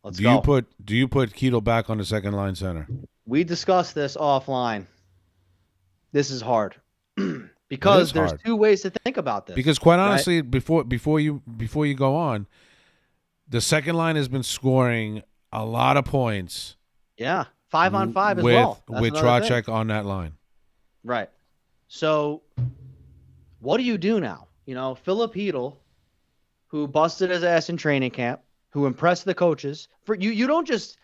Speaker 2: Let's go.
Speaker 1: Do you put Hedel back on the second line center?
Speaker 2: We discussed this offline. This is hard because there's 2 ways to think about this.
Speaker 1: Because quite honestly, right? before you go on, the second line has been scoring a lot of points.
Speaker 2: Yeah, 5-on-5 as well.
Speaker 1: That's with Trocheck on that line.
Speaker 2: Right. So what do you do now? Philip Hedel, who busted his ass in training camp, who impressed the coaches. For you don't just.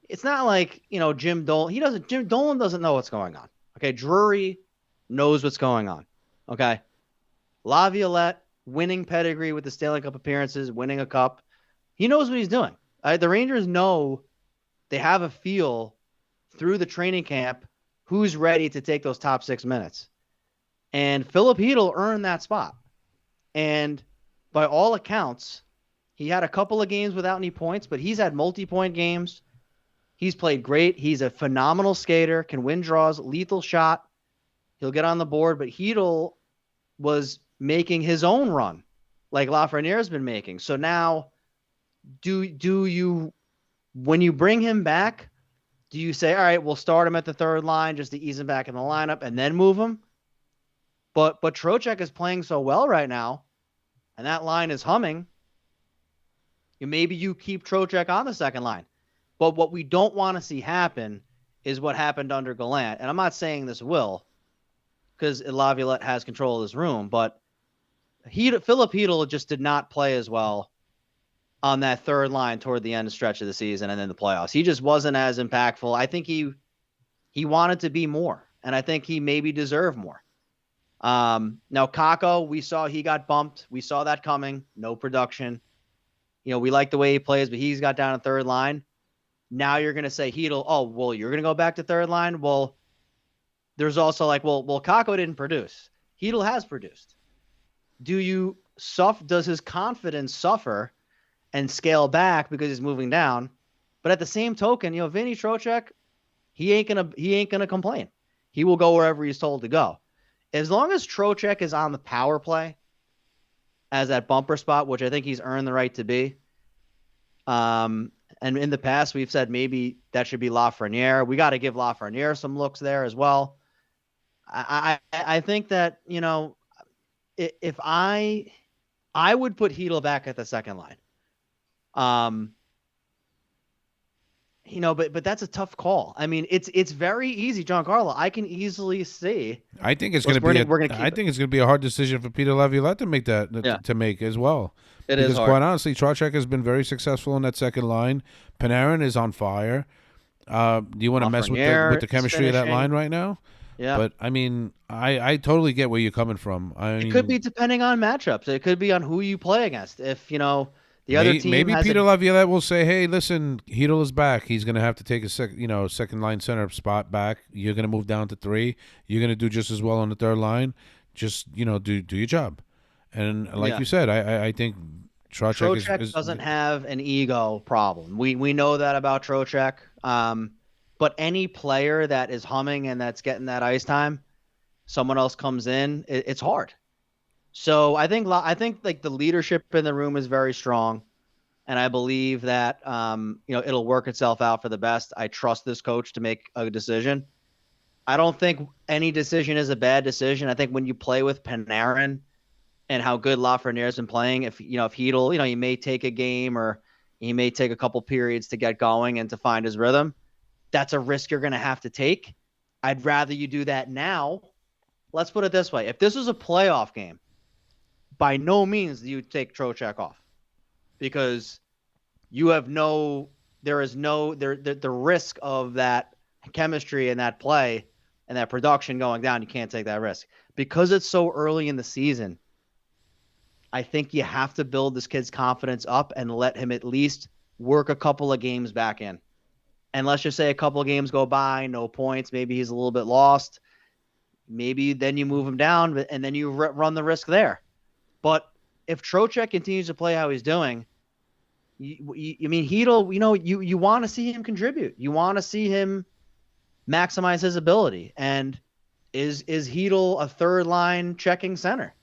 Speaker 2: It's not like Jim Dolan. Jim Dolan doesn't know what's going on. Okay, Drury knows what's going on. Okay, Laviolette, winning pedigree with the Stanley Cup appearances, winning a cup. He knows what he's doing. The Rangers know they have a feel through the training camp who's ready to take those top 6 minutes. And Philip Hedl earned that spot. And by all accounts, he had a couple of games without any points, but he's had multi-point games. He's played great. He's a phenomenal skater, can win draws, lethal shot. He'll get on the board, but Hedl was making his own run like Lafreniere's been making. So now do you, when you bring him back, do you say, all right, we'll start him at the third line just to ease him back in the lineup and then move him? But Trocheck is playing so well right now, and that line is humming. Maybe you keep Trocheck on the second line. But what we don't want to see happen is what happened under Gallant. And I'm not saying this will, because Laviolette has control of this room, but Philip Hedl just did not play as well on that third line toward the end of stretch of the season and then the playoffs. He just wasn't as impactful. I think he wanted to be more, and I think he maybe deserved more. Now Kakko, we saw he got bumped. We saw that coming. No production. We like the way he plays, but he's got down a third line. Now you're going to say Hedl, oh, well, you're going to go back to third line? Well, there's also like, well, Kakko didn't produce. Hedl has produced. Does his confidence suffer and scale back because he's moving down? But at the same token, Vinny Trocheck, he ain't gonna complain. He will go wherever he's told to go. As long as Trocheck is on the power play as that bumper spot, which I think he's earned the right to be. And in the past, we've said maybe that should be Lafreniere. We got to give Lafreniere some looks there as well. I think that, if I would put Hedl back at the second line. But that's a tough call. I mean, it's very easy, Giancarlo. I can easily see.
Speaker 1: I think it's going to be a hard decision for Peter Laviolette to make to make as well.
Speaker 2: Because
Speaker 1: quite honestly, Trocheck has been very successful in that second line. Panarin is on fire. Do you want to mess with the chemistry of that line right now?
Speaker 2: Yeah.
Speaker 1: But I mean, I totally get where you're coming from.
Speaker 2: It could be depending on matchups. It could be on who you play against. If the other team
Speaker 1: maybe Peter Laviolette will say, "Hey, listen, Hedl is back. He's going to have to take a second line center spot back. You're going to move down to 3. You're going to do just as well on the third line. Just do your job." And like you said, I think Trocheck
Speaker 2: doesn't have an ego problem. We know that about Trocheck. But any player that is humming and that's getting that ice time, someone else comes in, it's hard. So I think like the leadership in the room is very strong, and I believe that it'll work itself out for the best. I trust this coach to make a decision. I don't think any decision is a bad decision. I think when you play with Panarin and how good Lafreniere's been playing, if Hedl, he may take a game or he may take a couple periods to get going and to find his rhythm. That's a risk you're going to have to take. I'd rather you do that now. Let's put it this way. If this was a playoff game, by no means do you take Trocheck off, because you have the risk of that chemistry and that play and that production going down. You can't take that risk because it's so early in the season. I think you have to build this kid's confidence up and let him at least work a couple of games back in. And let's just say a couple of games go by, no points. Maybe he's a little bit lost. Maybe then you move him down, and then you run the risk there. But if Trocheck continues to play how he's doing, Hedl, you want to see him contribute. You want to see him maximize his ability. And is Hedl a third line checking center?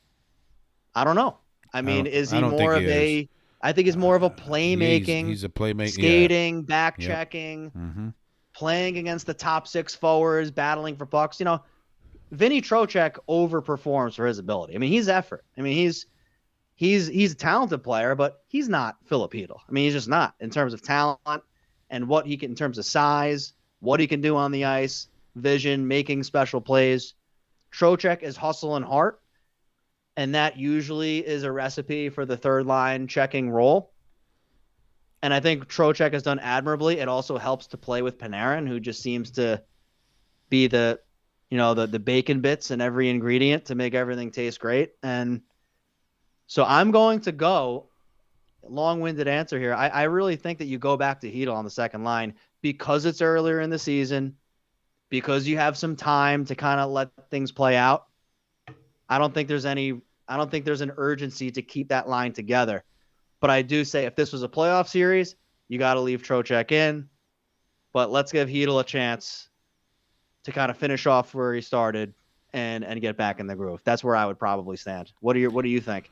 Speaker 2: I don't know. I mean, is he more of a? I think he's more of a playmaking.
Speaker 1: He's a playmaker,
Speaker 2: skating, back checking, playing against the top 6 forwards, battling for pucks. Vinny Trocheck overperforms for his ability. I mean, he's effort. I mean, he's a talented player, but he's not Philip Hedl. I mean, he's just not in terms of talent and what he can, in terms of size, what he can do on the ice, vision, making special plays. Trocheck is hustle and heart. And that usually is a recipe for the third line checking role. And I think Trocheck has done admirably. It also helps to play with Panarin, who just seems to be the bacon bits in every ingredient to make everything taste great. And so I'm going to go, long-winded answer here. I really think that you go back to Hedl on the second line because it's earlier in the season, because you have some time to kind of let things play out. I don't think there's an urgency to keep that line together. But I do say if this was a playoff series, you got to leave Trocheck in. But let's give Hedl a chance to kind of finish off where he started and get back in the groove. That's where I would probably stand. What do you think?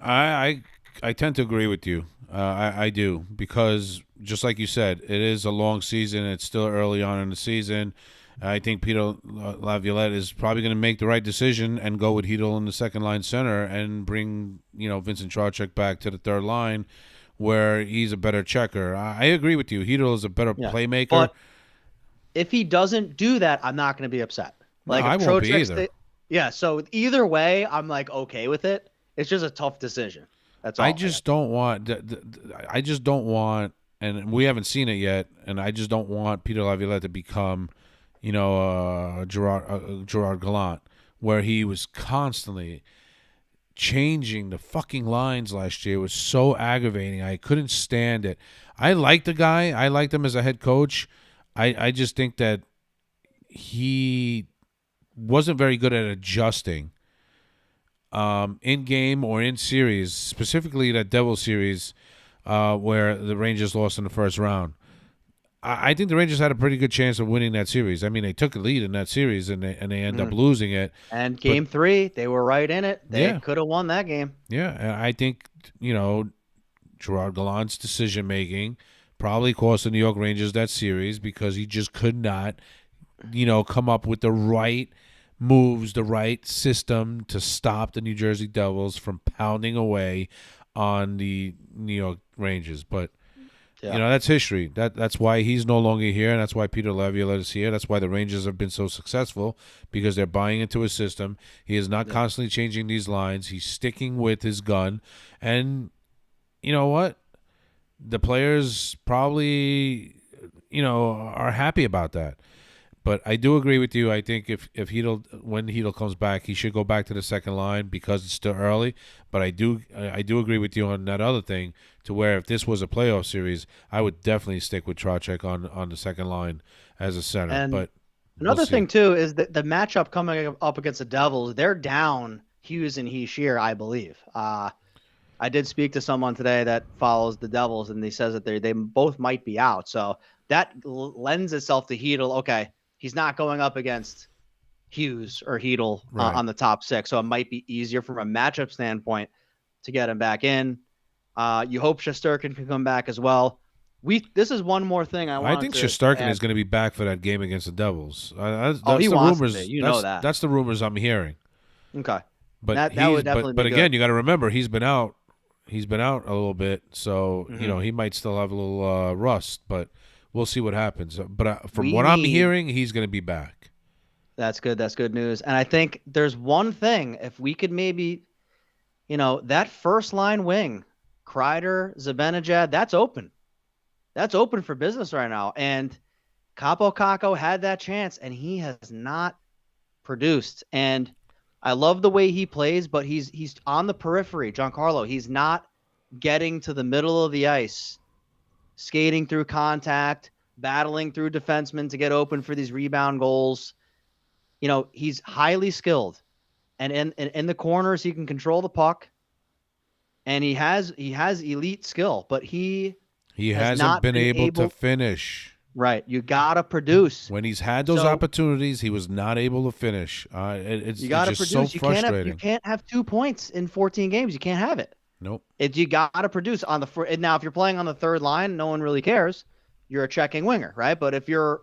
Speaker 1: I I tend to agree with you. I do, because just like you said, it is a long season. It's still early on in the season. I think Peter Laviolette is probably going to make the right decision and go with Hedl in the second line center and bring Vincent Trocheck back to the third line, where he's a better checker. I agree with you. Hedl is a better
Speaker 2: Yeah.
Speaker 1: playmaker.
Speaker 2: But if he doesn't do that, I'm not going to be upset.
Speaker 1: No,
Speaker 2: Like if
Speaker 1: I won't be either.
Speaker 2: yeah. So either way, I'm like okay with it. It's just a tough decision. That's all.
Speaker 1: I just don't want. I just don't want, and we haven't seen it yet. And I just don't want Peter Laviolette to become, Gerard Gallant, where he was constantly changing the fucking lines last year. It was so aggravating. I couldn't stand it. I like the guy. I liked him as a head coach. I just think that he wasn't very good at adjusting in game or in series, specifically that Devils series where the Rangers lost in the first round. I think the Rangers had a pretty good chance of winning that series. I mean, they took a lead in that series and they end up losing it.
Speaker 2: And game 3, they were right in it. They could have won that game.
Speaker 1: Yeah, and I think Gerard Gallant's decision making probably cost the New York Rangers that series, because he just could not, come up with the right moves, the right system to stop the New Jersey Devils from pounding away on the New York Rangers. But that's history. That's why he's no longer here, and that's why Peter Laviolette is here. That's why the Rangers have been so successful, because they're buying into his system. He is not constantly changing these lines. He's sticking with his gun, and you know what? The players probably, are happy about that. But I do agree with you. I think when Hedl comes back, he should go back to the second line because it's still early. But I do agree with you on that other thing, to where if this was a playoff series, I would definitely stick with Trocheck on the second line as a center.
Speaker 2: And
Speaker 1: but
Speaker 2: another thing too is that the matchup coming up against the Devils, they're down Hughes and Heishier, I believe. I did speak to someone today that follows the Devils, and he says that they both might be out. So that lends itself to Hedl. Okay, he's not going up against Hughes or Hedl on the top 6, so it might be easier from a matchup standpoint to get him back in. You hope Shesterkin can come back as well. This is one more thing I
Speaker 1: think Shesterkin is going to be back for that game against the Devils. That's
Speaker 2: he
Speaker 1: the
Speaker 2: wants
Speaker 1: rumors.
Speaker 2: to be. Know that.
Speaker 1: That's the rumors I'm hearing.
Speaker 2: Okay,
Speaker 1: but
Speaker 2: that would definitely.
Speaker 1: But
Speaker 2: be
Speaker 1: again,
Speaker 2: good.
Speaker 1: you got to remember he's been out. He's been out a little bit, so he might still have a little rust. But we'll see what happens. But from what I'm hearing, he's going to be back.
Speaker 2: That's good. That's good news. And I think there's one thing, if we could maybe, that first line wing, Kreider, Zibanejad, that's open. That's open for business right now. And Capo Caco had that chance, and he has not produced. And I love the way he plays, but he's on the periphery, Giancarlo. He's not getting to the middle of the ice, skating through contact, battling through defensemen to get open for these rebound goals. He's highly skilled, and in the corners he can control the puck, and he has elite skill, but he
Speaker 1: hasn't been able to finish.
Speaker 2: Right, you gotta produce.
Speaker 1: When he's had those opportunities, he was not able to finish. It's just produce. So frustrating.
Speaker 2: You can't have 2 points in 14 games. You can't have it.
Speaker 1: Nope.
Speaker 2: You gotta produce on the now. If you're playing on the third line, no one really cares. You're a checking winger, right? But if you're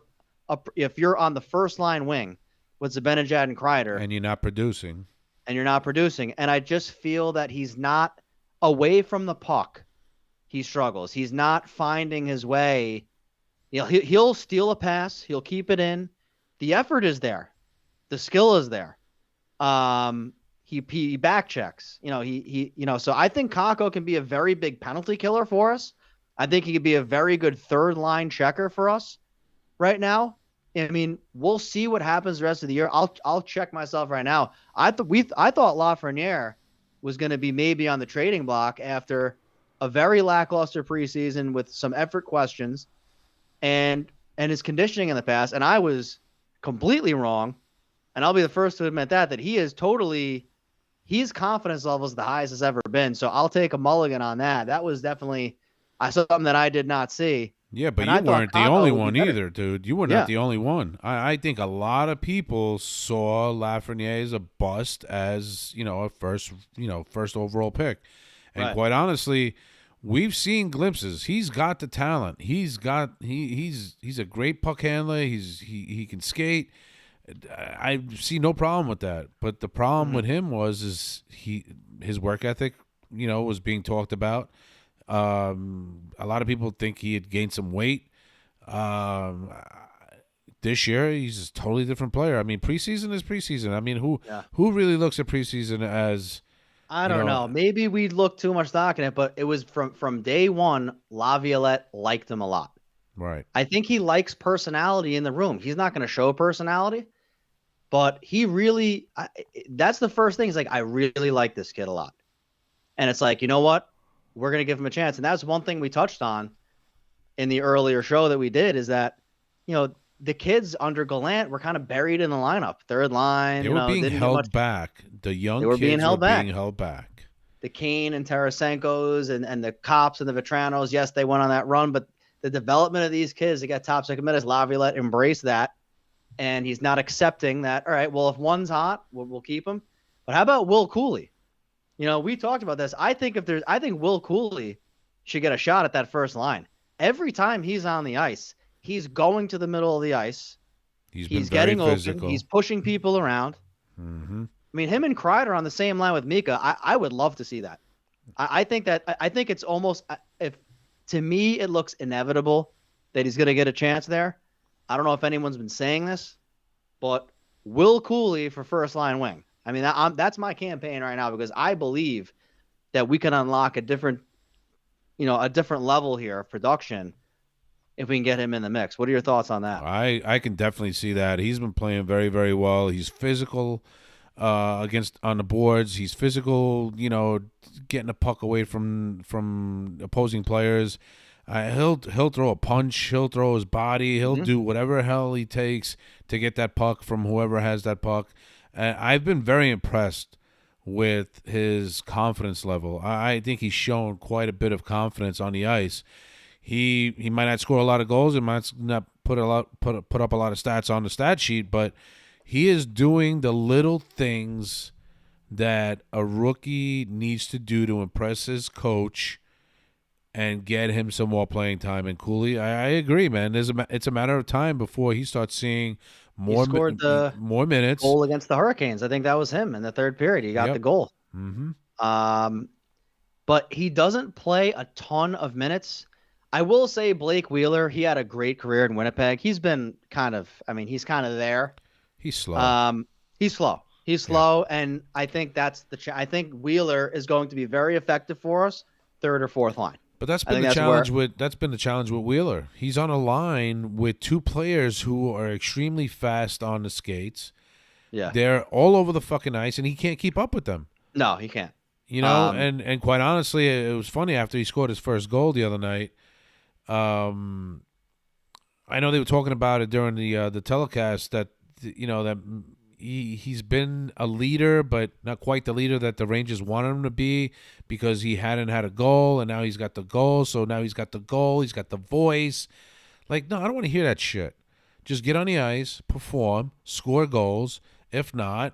Speaker 2: on the first line wing with Zibanejad and Kreider,
Speaker 1: and you're not producing,
Speaker 2: and I just feel that he's not away from the puck. He struggles. He's not finding his way. He'll steal a pass. He'll keep it in. The effort is there. The skill is there. He back checks. So I think Kakko can be a very big penalty killer for us. I think he could be a very good third line checker for us right now. I mean, we'll see what happens the rest of the year. I'll check myself right now. I thought Lafreniere was going to be maybe on the trading block after a very lackluster preseason with some effort questions and his conditioning in the past. And I was completely wrong, and I'll be the first to admit that he is totally his confidence level is the highest it's ever been. So I'll take a mulligan on that. That was definitely something that I did not see.
Speaker 1: Yeah, but
Speaker 2: And
Speaker 1: you
Speaker 2: I thought
Speaker 1: weren't the only
Speaker 2: Kako would be
Speaker 1: one
Speaker 2: better.
Speaker 1: either, dude. You were not
Speaker 2: Yeah,
Speaker 1: the only one. I think a lot of people saw Lafreniere as a bust, as a first overall pick, and
Speaker 2: right.
Speaker 1: quite honestly, we've seen glimpses. He's got the talent. He's a great puck handler. He can skate. I see no problem with that. But the problem
Speaker 2: Mm-hmm.
Speaker 1: with him was his work ethic, was being talked about. A lot of people think he had gained some weight. Um, this year he's a totally different player. I mean, preseason is preseason. I mean, who
Speaker 2: Yeah.
Speaker 1: who really looks at preseason as
Speaker 2: I
Speaker 1: you
Speaker 2: don't
Speaker 1: know?
Speaker 2: know. Maybe we look too much stock in it, but it was from day one. Laviolette liked him a lot.
Speaker 1: Right.
Speaker 2: I think he likes personality in the room. He's not going to show personality, but he really. That's the first thing. He's like, I really like this kid a lot, and it's like, you know what? We're going to give him a chance, and that's one thing we touched on in the earlier show that we did is that, the kids under Gallant were kind of buried in the lineup, third line,
Speaker 1: They were being
Speaker 2: didn't get much.
Speaker 1: held back. The
Speaker 2: They
Speaker 1: young
Speaker 2: were being
Speaker 1: kids were
Speaker 2: held
Speaker 1: being
Speaker 2: back.
Speaker 1: held back.
Speaker 2: The Kane and Tarasenko's and the Cops and the Vetranos, yes, they went on that run, but the development of these kids to get top second minutes, Laviolette embraced that, and he's not accepting that. All right, well, if one's hot, we'll keep him. But how about Will Cooley? We talked about this. I think Will Cooley should get a shot at that first line. Every time he's on the ice, he's going to the middle of the ice.
Speaker 1: He's been
Speaker 2: He's
Speaker 1: very
Speaker 2: getting open.
Speaker 1: physical.
Speaker 2: He's pushing people around.
Speaker 1: Mm-hmm.
Speaker 2: I mean, him and Kreider on the same line with Mika. I would love to see that. I think it's almost, if to me it looks inevitable that he's going to get a chance there. I don't know if anyone's been saying this, but Will Cooley for first line wing. I mean, that's my campaign right now because I believe that we can unlock a different level here of production if we can get him in the mix. What are your thoughts on that?
Speaker 1: I can definitely see that. He's been playing very, very well. He's physical against on the boards. He's physical, getting a puck away from opposing players. He'll throw a punch. He'll throw his body. He'll do whatever hell he takes to get that puck from whoever has that puck. I've been very impressed with his confidence level. I think he's shown quite a bit of confidence on the ice. He might not score a lot of goals. He might not put up a lot of stats on the stat sheet, but he is doing the little things that a rookie needs to do to impress his coach and get him some more playing time. And Cooley, I agree, man. It's a matter of time before he starts seeing
Speaker 2: He scored the
Speaker 1: more minutes.
Speaker 2: goal against the Hurricanes. I think that was him in the third period. He got
Speaker 1: Yep.
Speaker 2: the goal.
Speaker 1: Mm-hmm.
Speaker 2: But he doesn't play a ton of minutes. I will say Blake Wheeler, he had a great career in Winnipeg. He's been he's kind of there.
Speaker 1: He's slow.
Speaker 2: He's slow. He's slow, and I think I think Wheeler is going to be very effective for us, third or fourth line.
Speaker 1: But that's been the challenge with Wheeler. He's on a line with two players who are extremely fast on the skates.
Speaker 2: Yeah.
Speaker 1: They're all over the fucking ice, and he can't keep up with them.
Speaker 2: No, he can't.
Speaker 1: And quite honestly, it was funny after he scored his first goal the other night. I know they were talking about it during the telecast that that he's been a leader, but not quite the leader that the Rangers wanted him to be because he hadn't had a goal, and now he's got the goal. So now he's got the goal, he's got the voice. Like, no, I don't want to hear that shit. Just get on the ice, perform, score goals. If not,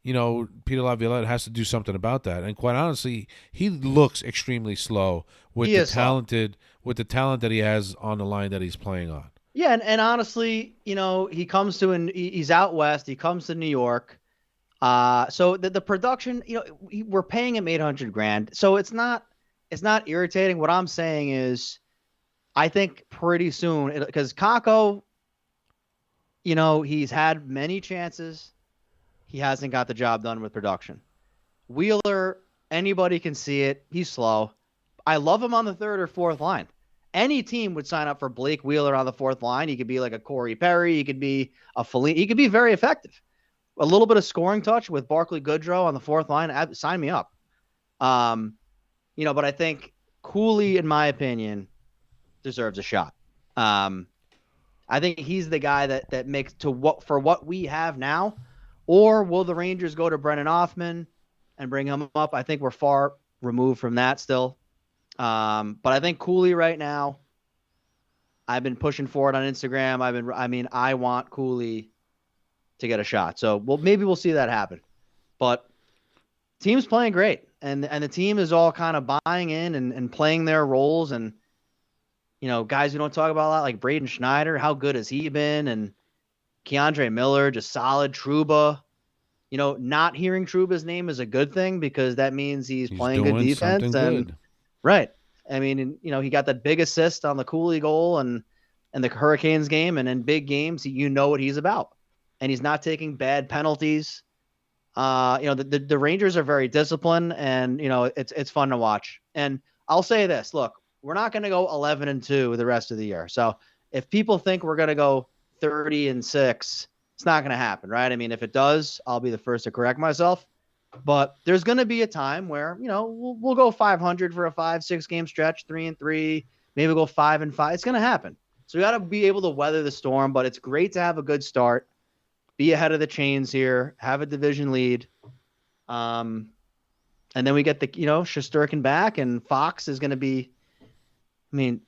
Speaker 1: Peter Laviolette has to do something about that. And quite honestly, he looks extremely slow with the talent that he has on the line that he's playing on.
Speaker 2: Yeah, and honestly, he's out west. He comes to New York. So the production, we're paying him $800,000. So it's not irritating. What I'm saying is, I think pretty soon, because Kakko, he's had many chances. He hasn't got the job done with production. Wheeler, anybody can see it. He's slow. I love him on the third or fourth line. Any team would sign up for Blake Wheeler on the fourth line. He could be like a Corey Perry. He could be a Feline. He could be very effective. A little bit of scoring touch with Barclay Goodrow on the fourth line. Sign me up. But I think Cooley, in my opinion, deserves a shot. I think he's the guy that makes to what for what we have now, or will the Rangers go to Brennan Othman and bring him up? I think we're far removed from that still. But I think Cooley right now. I've been pushing for it on Instagram. I want Cooley to get a shot. So maybe we'll see that happen. But team's playing great, and the team is all kind of buying in and playing their roles. And guys we don't talk about a lot, like Braden Schneider, how good has he been? And Keandre Miller, just solid. Trouba, not hearing Trouba's name is a good thing because that means he's
Speaker 1: He's
Speaker 2: playing good
Speaker 1: doing
Speaker 2: defense.
Speaker 1: something
Speaker 2: And
Speaker 1: good.
Speaker 2: right, I mean, he got that big assist on the Cooley goal and the Hurricanes game, and in big games, what he's about, and he's not taking bad penalties. The Rangers are very disciplined, and it's fun to watch. And I'll say this: look, we're not going to go 11-2 the rest of the year. So if people think we're going to go 30-6, it's not going to happen, right? I mean, if it does, I'll be the first to correct myself. But there's going to be a time where we'll go 500 for a 5-6 game stretch, 3-3, maybe we'll go 5-5. It's going to happen. So we got to be able to weather the storm. But it's great to have a good start, be ahead of the chains here, have a division lead. And then we get the Shesterkin back, and Fox is going to be. I mean,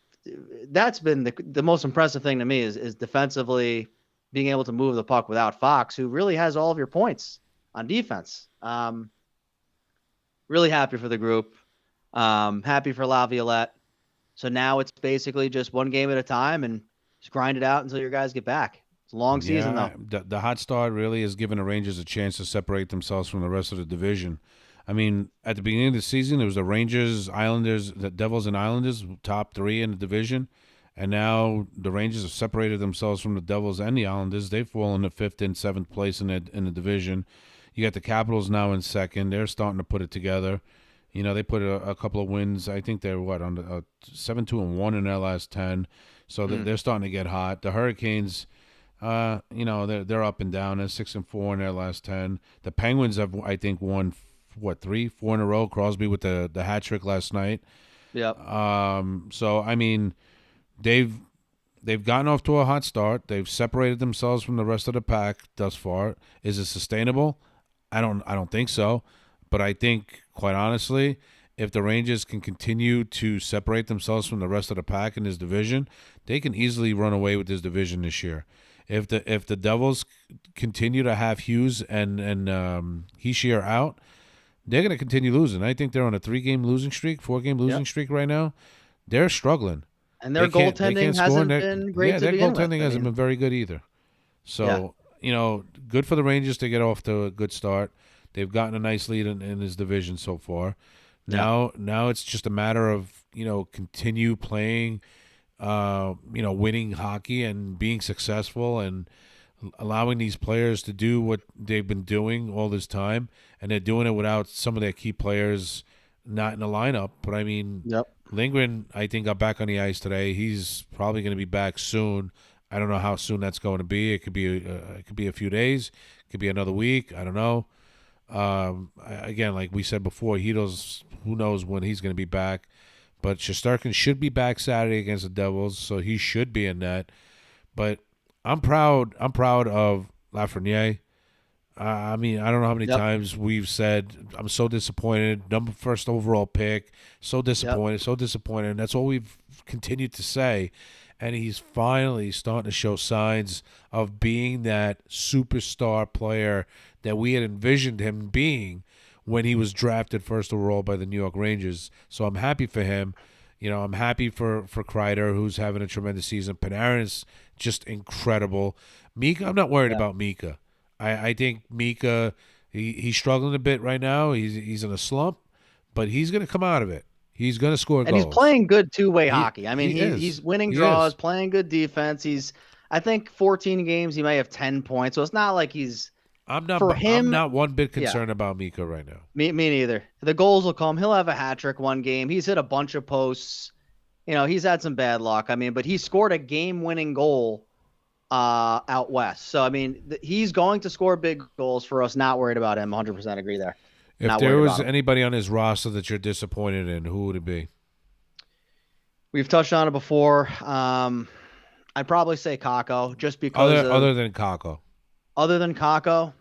Speaker 2: that's been the most impressive thing to me is defensively being able to move the puck without Fox, who really has all of your points on defense. Really happy for the group. Happy for Laviolette. So now it's basically just one game at a time and just grind it out until your guys get back. It's a long season, though.
Speaker 1: The hot start really has given the Rangers a chance to separate themselves from the rest of the division. I mean, at the beginning of the season, it was the Rangers, Islanders, the Devils, and Islanders, top three in the division. And now the Rangers have separated themselves from the Devils and the Islanders. They've fallen to fifth and seventh place in the division. You got the Capitals now in second. They're starting to put it together. They put a couple of wins. I think they're on the 7-2-1 in their last 10. So they're starting to get hot. The Hurricanes, they're up and down. They're 6-4 in their last 10. The Penguins have, I think, won 3-4 in a row. Crosby with the hat trick last night.
Speaker 2: Yep.
Speaker 1: So I mean, they've gotten off to a hot start. They've separated themselves from the rest of the pack thus far. Is it sustainable? I don't think so. But I think, quite honestly, if the Rangers can continue to separate themselves from the rest of the pack in this division, they can easily run away with this division this year. If the Devils continue to have Hughes and Hischier out, they're going to continue losing. I think they're on a 4-game losing streak right now. They're struggling.
Speaker 2: And their goaltending hasn't been great to begin with.
Speaker 1: Yeah, their goaltending hasn't been very good either. So, good for the Rangers to get off to a good start. They've gotten a nice lead in this division so far. Now it's just a matter of, continue playing, winning hockey and being successful and allowing these players to do what they've been doing all this time. And they're doing it without some of their key players not in the lineup. But, I mean, Lindgren, I think, got back on the ice today. He's probably going to be back soon. I don't know how soon that's going to be. It could be a few days. It could be another week. I don't know. Again, like we said before, who knows when he's going to be back. But Shesterkin should be back Saturday against the Devils, so he should be in net. But I'm proud of Lafreniere. I mean, I don't know how many times we've said I'm so disappointed. First overall pick, so disappointed. And that's all we've continued to say. And he's finally starting to show signs of being that superstar player that we had envisioned him being when he was drafted first overall by the New York Rangers. So I'm happy for him. I'm happy for Kreider, who's having a tremendous season. Panarin's just incredible. Mika, I'm not worried about Mika. I think Mika, he's struggling a bit right now. He's in a slump, but he's going to come out of it. He's going to score goals.
Speaker 2: And he's playing good two-way hockey. I mean, he's winning draws, playing good defense. I think 14 games, he may have 10 points. So it's not like he's
Speaker 1: I'm not one bit concerned about Mika right now.
Speaker 2: Me neither. The goals will come. He'll have a hat trick one game. He's hit a bunch of posts. He's had some bad luck. I mean, but he scored a game-winning goal out west. So, I mean, he's going to score big goals for us. Not worried about him. 100% agree there.
Speaker 1: If there was anybody on his roster that you're disappointed in, who would it be?
Speaker 2: We've touched on it before. I'd probably say Kako just because
Speaker 1: Other
Speaker 2: of
Speaker 1: than Kako.
Speaker 2: other than Kako.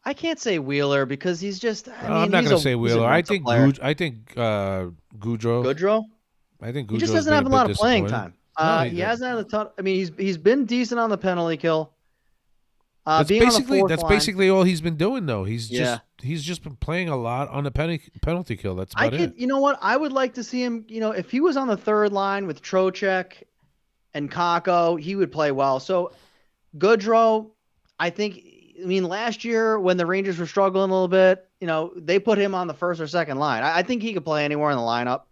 Speaker 2: I can't say Wheeler because he's just. I
Speaker 1: I'm
Speaker 2: mean,
Speaker 1: not gonna say
Speaker 2: he's a
Speaker 1: Wheeler.
Speaker 2: rental player.
Speaker 1: I think Goudreau.
Speaker 2: Goodrow.
Speaker 1: I think
Speaker 2: He just
Speaker 1: Goudreau's
Speaker 2: doesn't
Speaker 1: been a
Speaker 2: have a
Speaker 1: bit
Speaker 2: lot of playing
Speaker 1: disappointing.
Speaker 2: time.
Speaker 1: No,
Speaker 2: He hasn't had a ton. I mean, he's been decent on the penalty kill. Being on the fourth
Speaker 1: that's
Speaker 2: line.
Speaker 1: basically all he's been doing though.
Speaker 2: Yeah.
Speaker 1: He's just been playing a lot on the penalty kill. That's
Speaker 2: I
Speaker 1: about it.
Speaker 2: could, you know what? I would like to see him, if he was on the third line with Trocheck and Kako, he would play well. So Goodrow, I mean, last year when the Rangers were struggling a little bit, they put him on the first or second line. I think he could play anywhere in the lineup.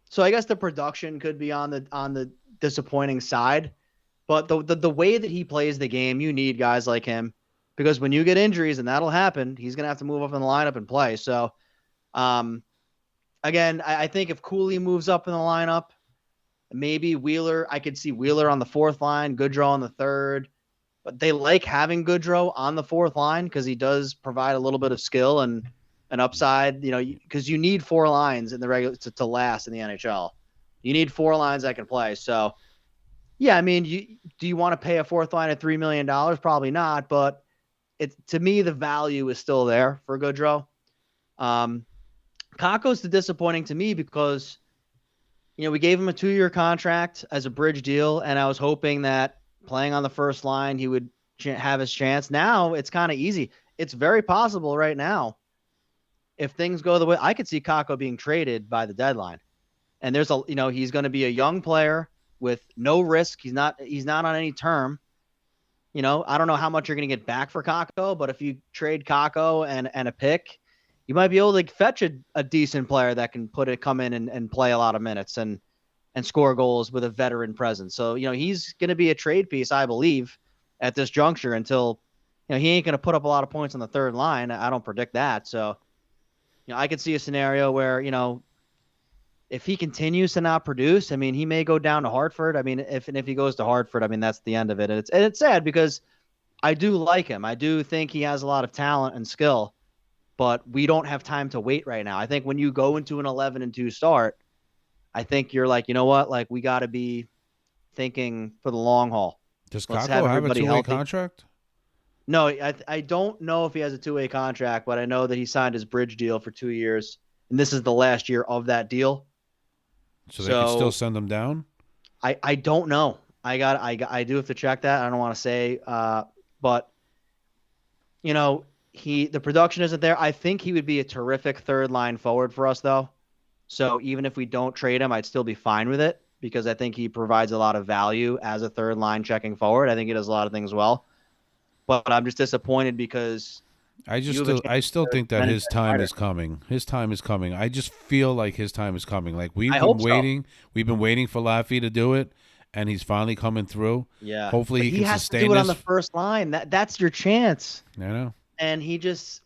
Speaker 2: So I guess the production could be on the disappointing side, but the way that he plays the game, you need guys like him because when you get injuries, and that'll happen, he's gonna have to move up in the lineup and play. So, again, I think if Cooley moves up in the lineup, maybe Wheeler, I could see Wheeler on the fourth line, Goodrow on the third. But they like having Goodrow on the fourth line because he does provide a little bit of skill and an upside, because you need four lines in the regular to last in the NHL. You need four lines that can play. So, yeah, I mean, do you want to pay a fourth line at $3 million? Probably not, but to me, the value is still there for Goodrow. Kako's the disappointing to me because, we gave him a 2-year contract as a bridge deal, and I was hoping that playing on the first line, he would have his chance. Now it's kind of easy. It's very possible right now, if things go the way, I could see Kako being traded by the deadline. And he's going to be a young player with no risk. He's not on any term. I don't know how much you're going to get back for Kako, but if you trade Kako and a pick, you might be able to fetch a decent player that can come in and play a lot of minutes and score goals with a veteran presence. So, he's going to be a trade piece, I believe, at this juncture until, he ain't going to put up a lot of points on the third line. I don't predict that. So, I could see a scenario where, if he continues to not produce, I mean, he may go down to Hartford. I mean, if he goes to Hartford, I mean, that's the end of it. And it's sad because I do like him. I do think he has a lot of talent and skill, but we don't have time to wait right now. I think when you go into an 11-2 start, I think you're like, you know what? Like, we got to be thinking for the long haul.
Speaker 1: Does Kako have a 2-way contract?
Speaker 2: No, I don't know if he has a 2-way contract, but I know that he signed his bridge deal for 2 years, and this is the last year of that deal.
Speaker 1: So they can still send him down?
Speaker 2: I don't know. I do have to check that. I don't want to say, but the production isn't there. I think he would be a terrific third line forward for us, though. So even if we don't trade him, I'd still be fine with it because I think he provides a lot of value as a third line checking forward. I think he does a lot of things well. But I'm just disappointed because
Speaker 1: I still think that his time is coming. His time is coming. I just feel like his time is coming. Like we've been waiting. So. We've been waiting for Laffy to do it, and he's finally coming through.
Speaker 2: Yeah.
Speaker 1: Hopefully he can
Speaker 2: has
Speaker 1: sustain
Speaker 2: to do it
Speaker 1: this.
Speaker 2: On the first line. That's your chance.
Speaker 1: I know.
Speaker 2: And he just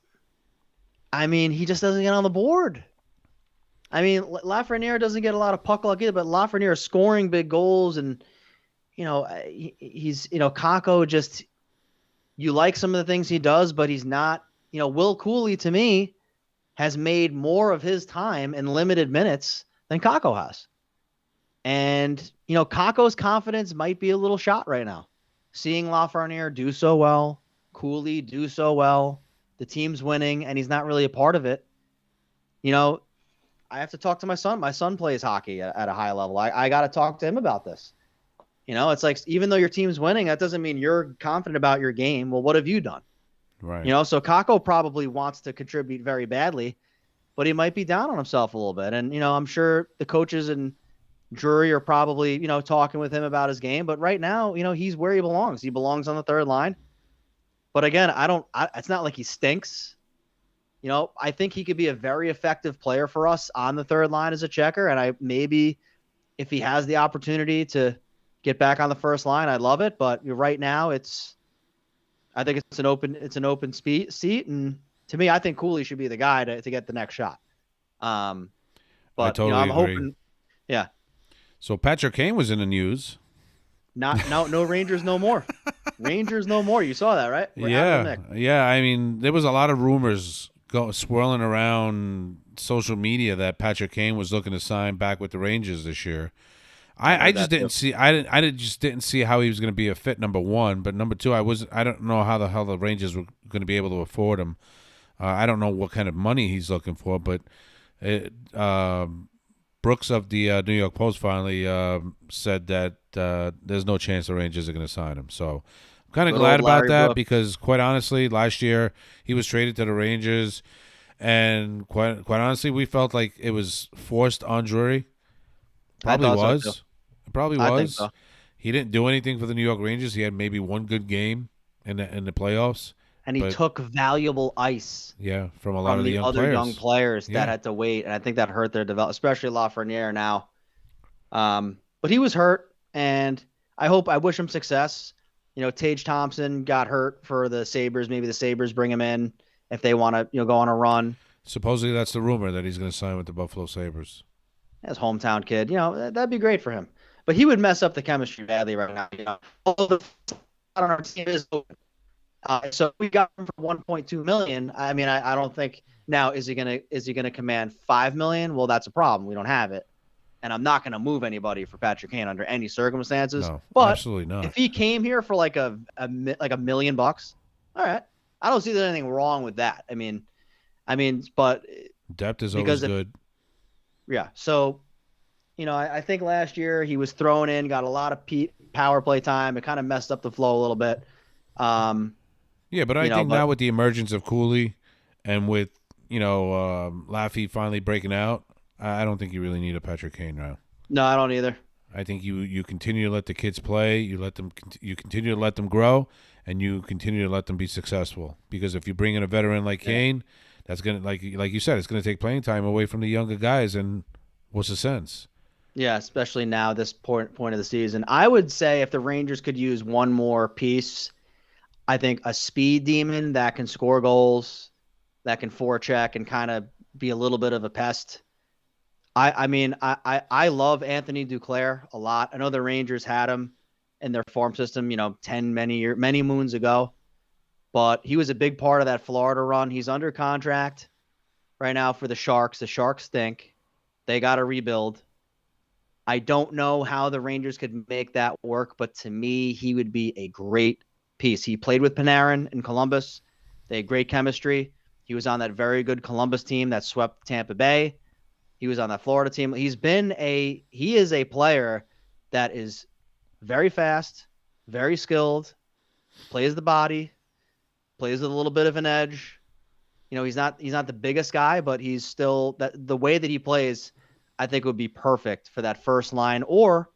Speaker 2: doesn't get on the board. I mean, Lafreniere doesn't get a lot of puck luck either, but Lafreniere is scoring big goals, and he's Kako just. You like some of the things he does, but he's not. Will Cooley to me has made more of his time in limited minutes than Kako has, and Kako's confidence might be a little shot right now. Seeing Lafreniere do so well, Cooley do so well, the team's winning, and he's not really a part of it. I have to talk to my son. My son plays hockey at a high level. I got to talk to him about this. It's like, even though your team's winning, that doesn't mean you're confident about your game. Well, what have you done?
Speaker 1: Right.
Speaker 2: So Kako probably wants to contribute very badly, but he might be down on himself a little bit. And, I'm sure the coaches and jury are probably, talking with him about his game. But right now, he's where he belongs. He belongs on the third line. But again, it's not like he stinks. I think he could be a very effective player for us on the third line as a checker. And maybe if he has the opportunity to get back on the first line, I'd love it. But right now, I think it's an open seat. And to me, I think Cooley should be the guy to get the next shot. But
Speaker 1: I totally
Speaker 2: I'm
Speaker 1: agree.
Speaker 2: hoping, yeah.
Speaker 1: So Patrick Kane was in the news.
Speaker 2: No Rangers no more. Rangers no more. You saw that, right?
Speaker 1: Yeah. I mean, there was a lot of rumors swirling around social media that Patrick Kane was looking to sign back with the Rangers this year.
Speaker 2: I
Speaker 1: I
Speaker 2: heard
Speaker 1: just
Speaker 2: that too.
Speaker 1: didn't see. Just didn't see how he was going to be a fit. Number one, but number two, I don't know how the hell the Rangers were going to be able to afford him. I don't know what kind of money he's looking for, but it, Brooks of the New York Post finally said that there's no chance the Rangers are going to sign him. So I'm kind of
Speaker 2: Good
Speaker 1: glad
Speaker 2: old
Speaker 1: about
Speaker 2: Larry
Speaker 1: that
Speaker 2: Brooks.
Speaker 1: because, quite honestly, last year he was traded to the Rangers, and quite honestly, we felt like it was forced on Drury.
Speaker 2: I
Speaker 1: Probably
Speaker 2: thought so too.
Speaker 1: was. It probably
Speaker 2: I think
Speaker 1: was.
Speaker 2: so.
Speaker 1: He didn't do anything for the New York Rangers. He had maybe one good game in the playoffs,
Speaker 2: And he
Speaker 1: but
Speaker 2: took valuable ice
Speaker 1: yeah, from a lot
Speaker 2: from
Speaker 1: of the
Speaker 2: the
Speaker 1: young
Speaker 2: other young
Speaker 1: players.
Speaker 2: players that
Speaker 1: Yeah,
Speaker 2: had to wait, and I think that hurt their development, especially Lafreniere now. But he was hurt, and I wish him success. Tage Thompson got hurt for the Sabres. Maybe the Sabres bring him in if they want to, go on a run.
Speaker 1: supposedly that's the rumor that he's going to sign with the Buffalo Sabres.
Speaker 2: As hometown kid, that'd be great for him. But he would mess up the chemistry badly right now. All the I don't know. Team is open. So we got him for 1.2 million. I mean, I don't think now is he gonna command 5 million? Well, that's a problem. We don't have it, and I'm not gonna move anybody for Patrick Kane under any circumstances.
Speaker 1: No,
Speaker 2: But
Speaker 1: absolutely not.
Speaker 2: if he came here for like like $1 million, all right, I don't see there's anything wrong with that. But
Speaker 1: Depth is always
Speaker 2: because if
Speaker 1: good.
Speaker 2: yeah, so I think last year he was thrown in, got a lot of power play time. It kind of messed up the flow a little bit. Um,
Speaker 1: Yeah, but I think
Speaker 2: but
Speaker 1: now with the emergence of Cooley and with Laffy finally breaking out, I don't think you really need a Patrick Kane now.
Speaker 2: no, I don't either.
Speaker 1: I think you continue to let the kids play. You continue to let them grow, and you continue to let them be successful. Because if you bring in a veteran like
Speaker 2: Yeah.
Speaker 1: Kane, that's gonna like you said, it's gonna take playing time away from the younger guys. And what's the sense?
Speaker 2: Yeah, especially now this point of the season. I would say if the Rangers could use one more piece, I think a speed demon that can score goals, that can forecheck and kind of be a little bit of a pest. I love Anthony Duclair a lot. I know the Rangers had him in their farm system, 10 many moons ago, but he was a big part of that Florida run. He's under contract right now for the Sharks. The Sharks stink. They got to rebuild. I don't know how the Rangers could make that work, but to me, he would be a great piece. He played with Panarin in Columbus. They had great chemistry. He was on that very good Columbus team that swept Tampa Bay. He was on that Florida team. He is a player that is very fast, very skilled, plays the body, plays with a little bit of an edge. He's not the biggest guy, but he's still that the way that he plays, I think would be perfect for that first line. Or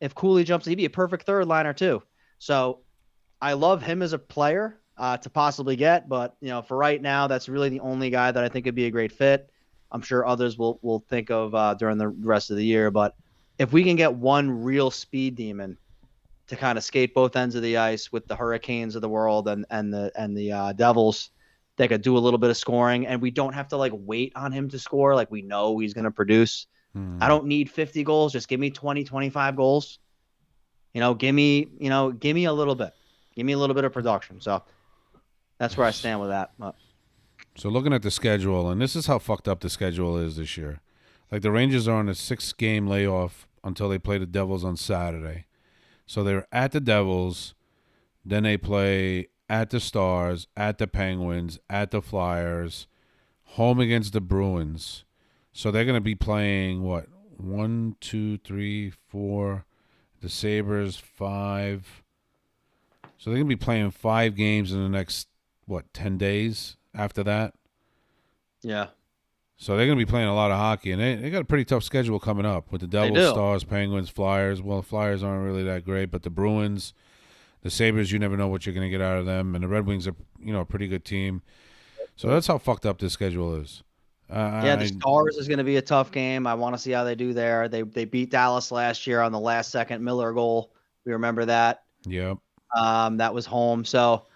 Speaker 2: if Cooley jumps, he'd be a perfect third liner too. So I love him as a player to possibly get, but for right now, that's really the only guy that I think would be a great fit. I'm sure others will think of during the rest of the year, but if we can get one real speed demon to kind of skate both ends of the ice with the Hurricanes of the world and the Devils, they could do a little bit of scoring, and we don't have to like wait on him to score. Like we know he's going to produce. I don't need 50 goals. Just give me 20, 25 goals. Give me a little bit. Give me a little bit of production. So that's where I stand with that. But
Speaker 1: So looking at the schedule, and this is how fucked up the schedule is this year. Like the Rangers are on a 6-game layoff until they play the Devils on Saturday. So they're at the Devils, then they play at the Stars, at the Penguins, at the Flyers, home against the Bruins. So they're going to be playing what? 1, 2, 3, 4. The Sabres 5. So they're going to be playing 5 games in the next 10 days after that.
Speaker 2: yeah,
Speaker 1: So they're going to be playing a lot of hockey, and they got a pretty tough schedule coming up with the
Speaker 2: they
Speaker 1: Devils,
Speaker 2: do.
Speaker 1: Stars, Penguins, Flyers. Well, the Flyers aren't really that great, but the Bruins, the Sabres, you never know what you're going to get out of them, and the Red Wings are a pretty good team. So that's how fucked up this schedule is.
Speaker 2: Yeah, the Stars is going to be a tough game. I want to see how they do there. They beat Dallas last year on the last second Miller goal. We remember that.
Speaker 1: Yep.
Speaker 2: That was home. So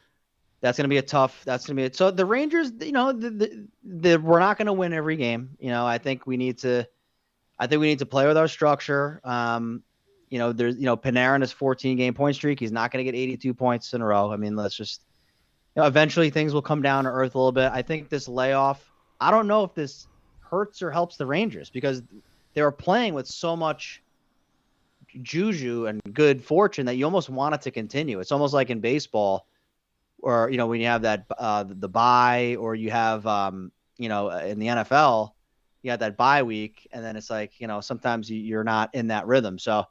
Speaker 2: that's going to be a tough. That's going to be it. So the Rangers, we're not going to win every game. I think we need to play with our structure. There's Panarin is 14-game point streak. He's not going to get 82 points in a row. I mean, let's just eventually things will come down to earth a little bit. I think this layoff. I don't know if this hurts or helps the Rangers because they were playing with so much juju and good fortune that you almost want it to continue. It's almost like in baseball, or when you have that the bye, or you have in the NFL, you have that bye week, and then it's like sometimes you're not in that rhythm. So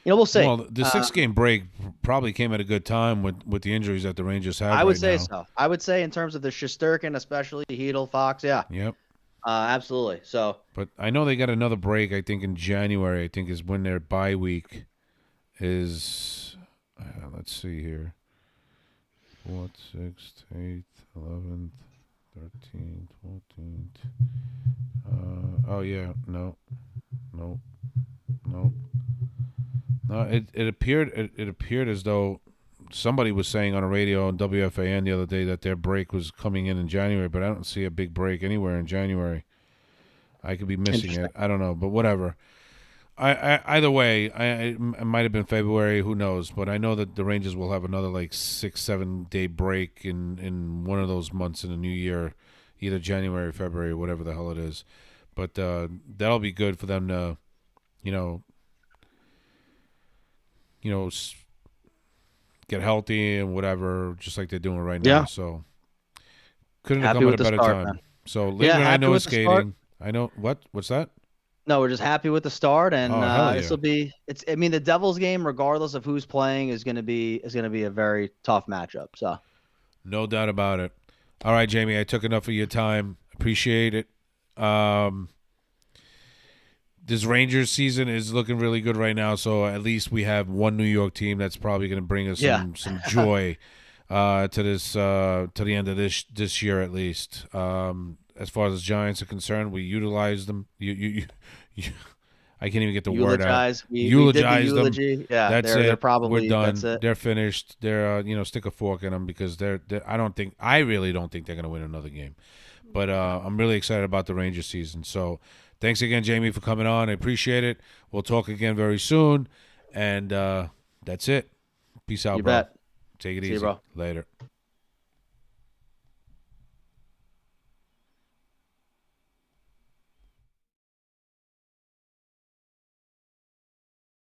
Speaker 2: we'll see.
Speaker 1: Well, the 6-game break probably came at a good time with the injuries that the Rangers have
Speaker 2: I would
Speaker 1: right
Speaker 2: say
Speaker 1: now.
Speaker 2: so. I would say in terms of the Shesterkin, especially Hedel, Fox, yeah,
Speaker 1: Yep.
Speaker 2: absolutely. So,
Speaker 1: But I know they got another break. I think in January. I think is when their bye week is. Let's see here. 4th, 6th, 8th, 11th, 13th, 14th. Oh yeah, no. No. It appeared as though somebody was saying on a radio on WFAN the other day that their break was coming in January, but I don't see a big break anywhere in January. I could be missing it. I don't know, but whatever. Either way, it might have been February. Who knows? But I know that the Rangers will have another like 6-7 day break in one of those months in the new year, either January, February, whatever the hell it is. But that'll be good for them to, get healthy and whatever, just like they're doing right now.
Speaker 2: yeah,
Speaker 1: So couldn't have
Speaker 2: happy
Speaker 1: come at
Speaker 2: with
Speaker 1: a
Speaker 2: the
Speaker 1: better
Speaker 2: start,
Speaker 1: time.
Speaker 2: man.
Speaker 1: So
Speaker 2: Yeah,
Speaker 1: Lindgren, I
Speaker 2: happy
Speaker 1: know, is
Speaker 2: with the start.
Speaker 1: skating. I know what's that?
Speaker 2: No, we're just happy with the start, and
Speaker 1: hell yeah.
Speaker 2: this will be. It's. I mean, the Devils game, regardless of who's playing, is going to be a very tough matchup. So,
Speaker 1: No doubt about it. All right, Jamie, I took enough of your time. Appreciate it. This Rangers season is looking really good right now, so at least we have one New York team that's probably going to bring us some joy to the end of this year at least. As far as the Giants are concerned, we utilize them. You I can't even get the word out.
Speaker 2: we did the
Speaker 1: Eulogize them.
Speaker 2: eulogy. Yeah,
Speaker 1: That's
Speaker 2: they're
Speaker 1: it.
Speaker 2: probably
Speaker 1: We're done.
Speaker 2: That's it.
Speaker 1: They're finished. They're stick a fork in them because I really don't think they're going to win another game. But I'm really excited about the Rangers season. So thanks again, Jamie, for coming on. I appreciate it. We'll talk again very soon. And that's it. Peace out,
Speaker 2: You
Speaker 1: bro.
Speaker 2: bet.
Speaker 1: Take it
Speaker 2: See
Speaker 1: easy.
Speaker 2: you, bro.
Speaker 1: Later.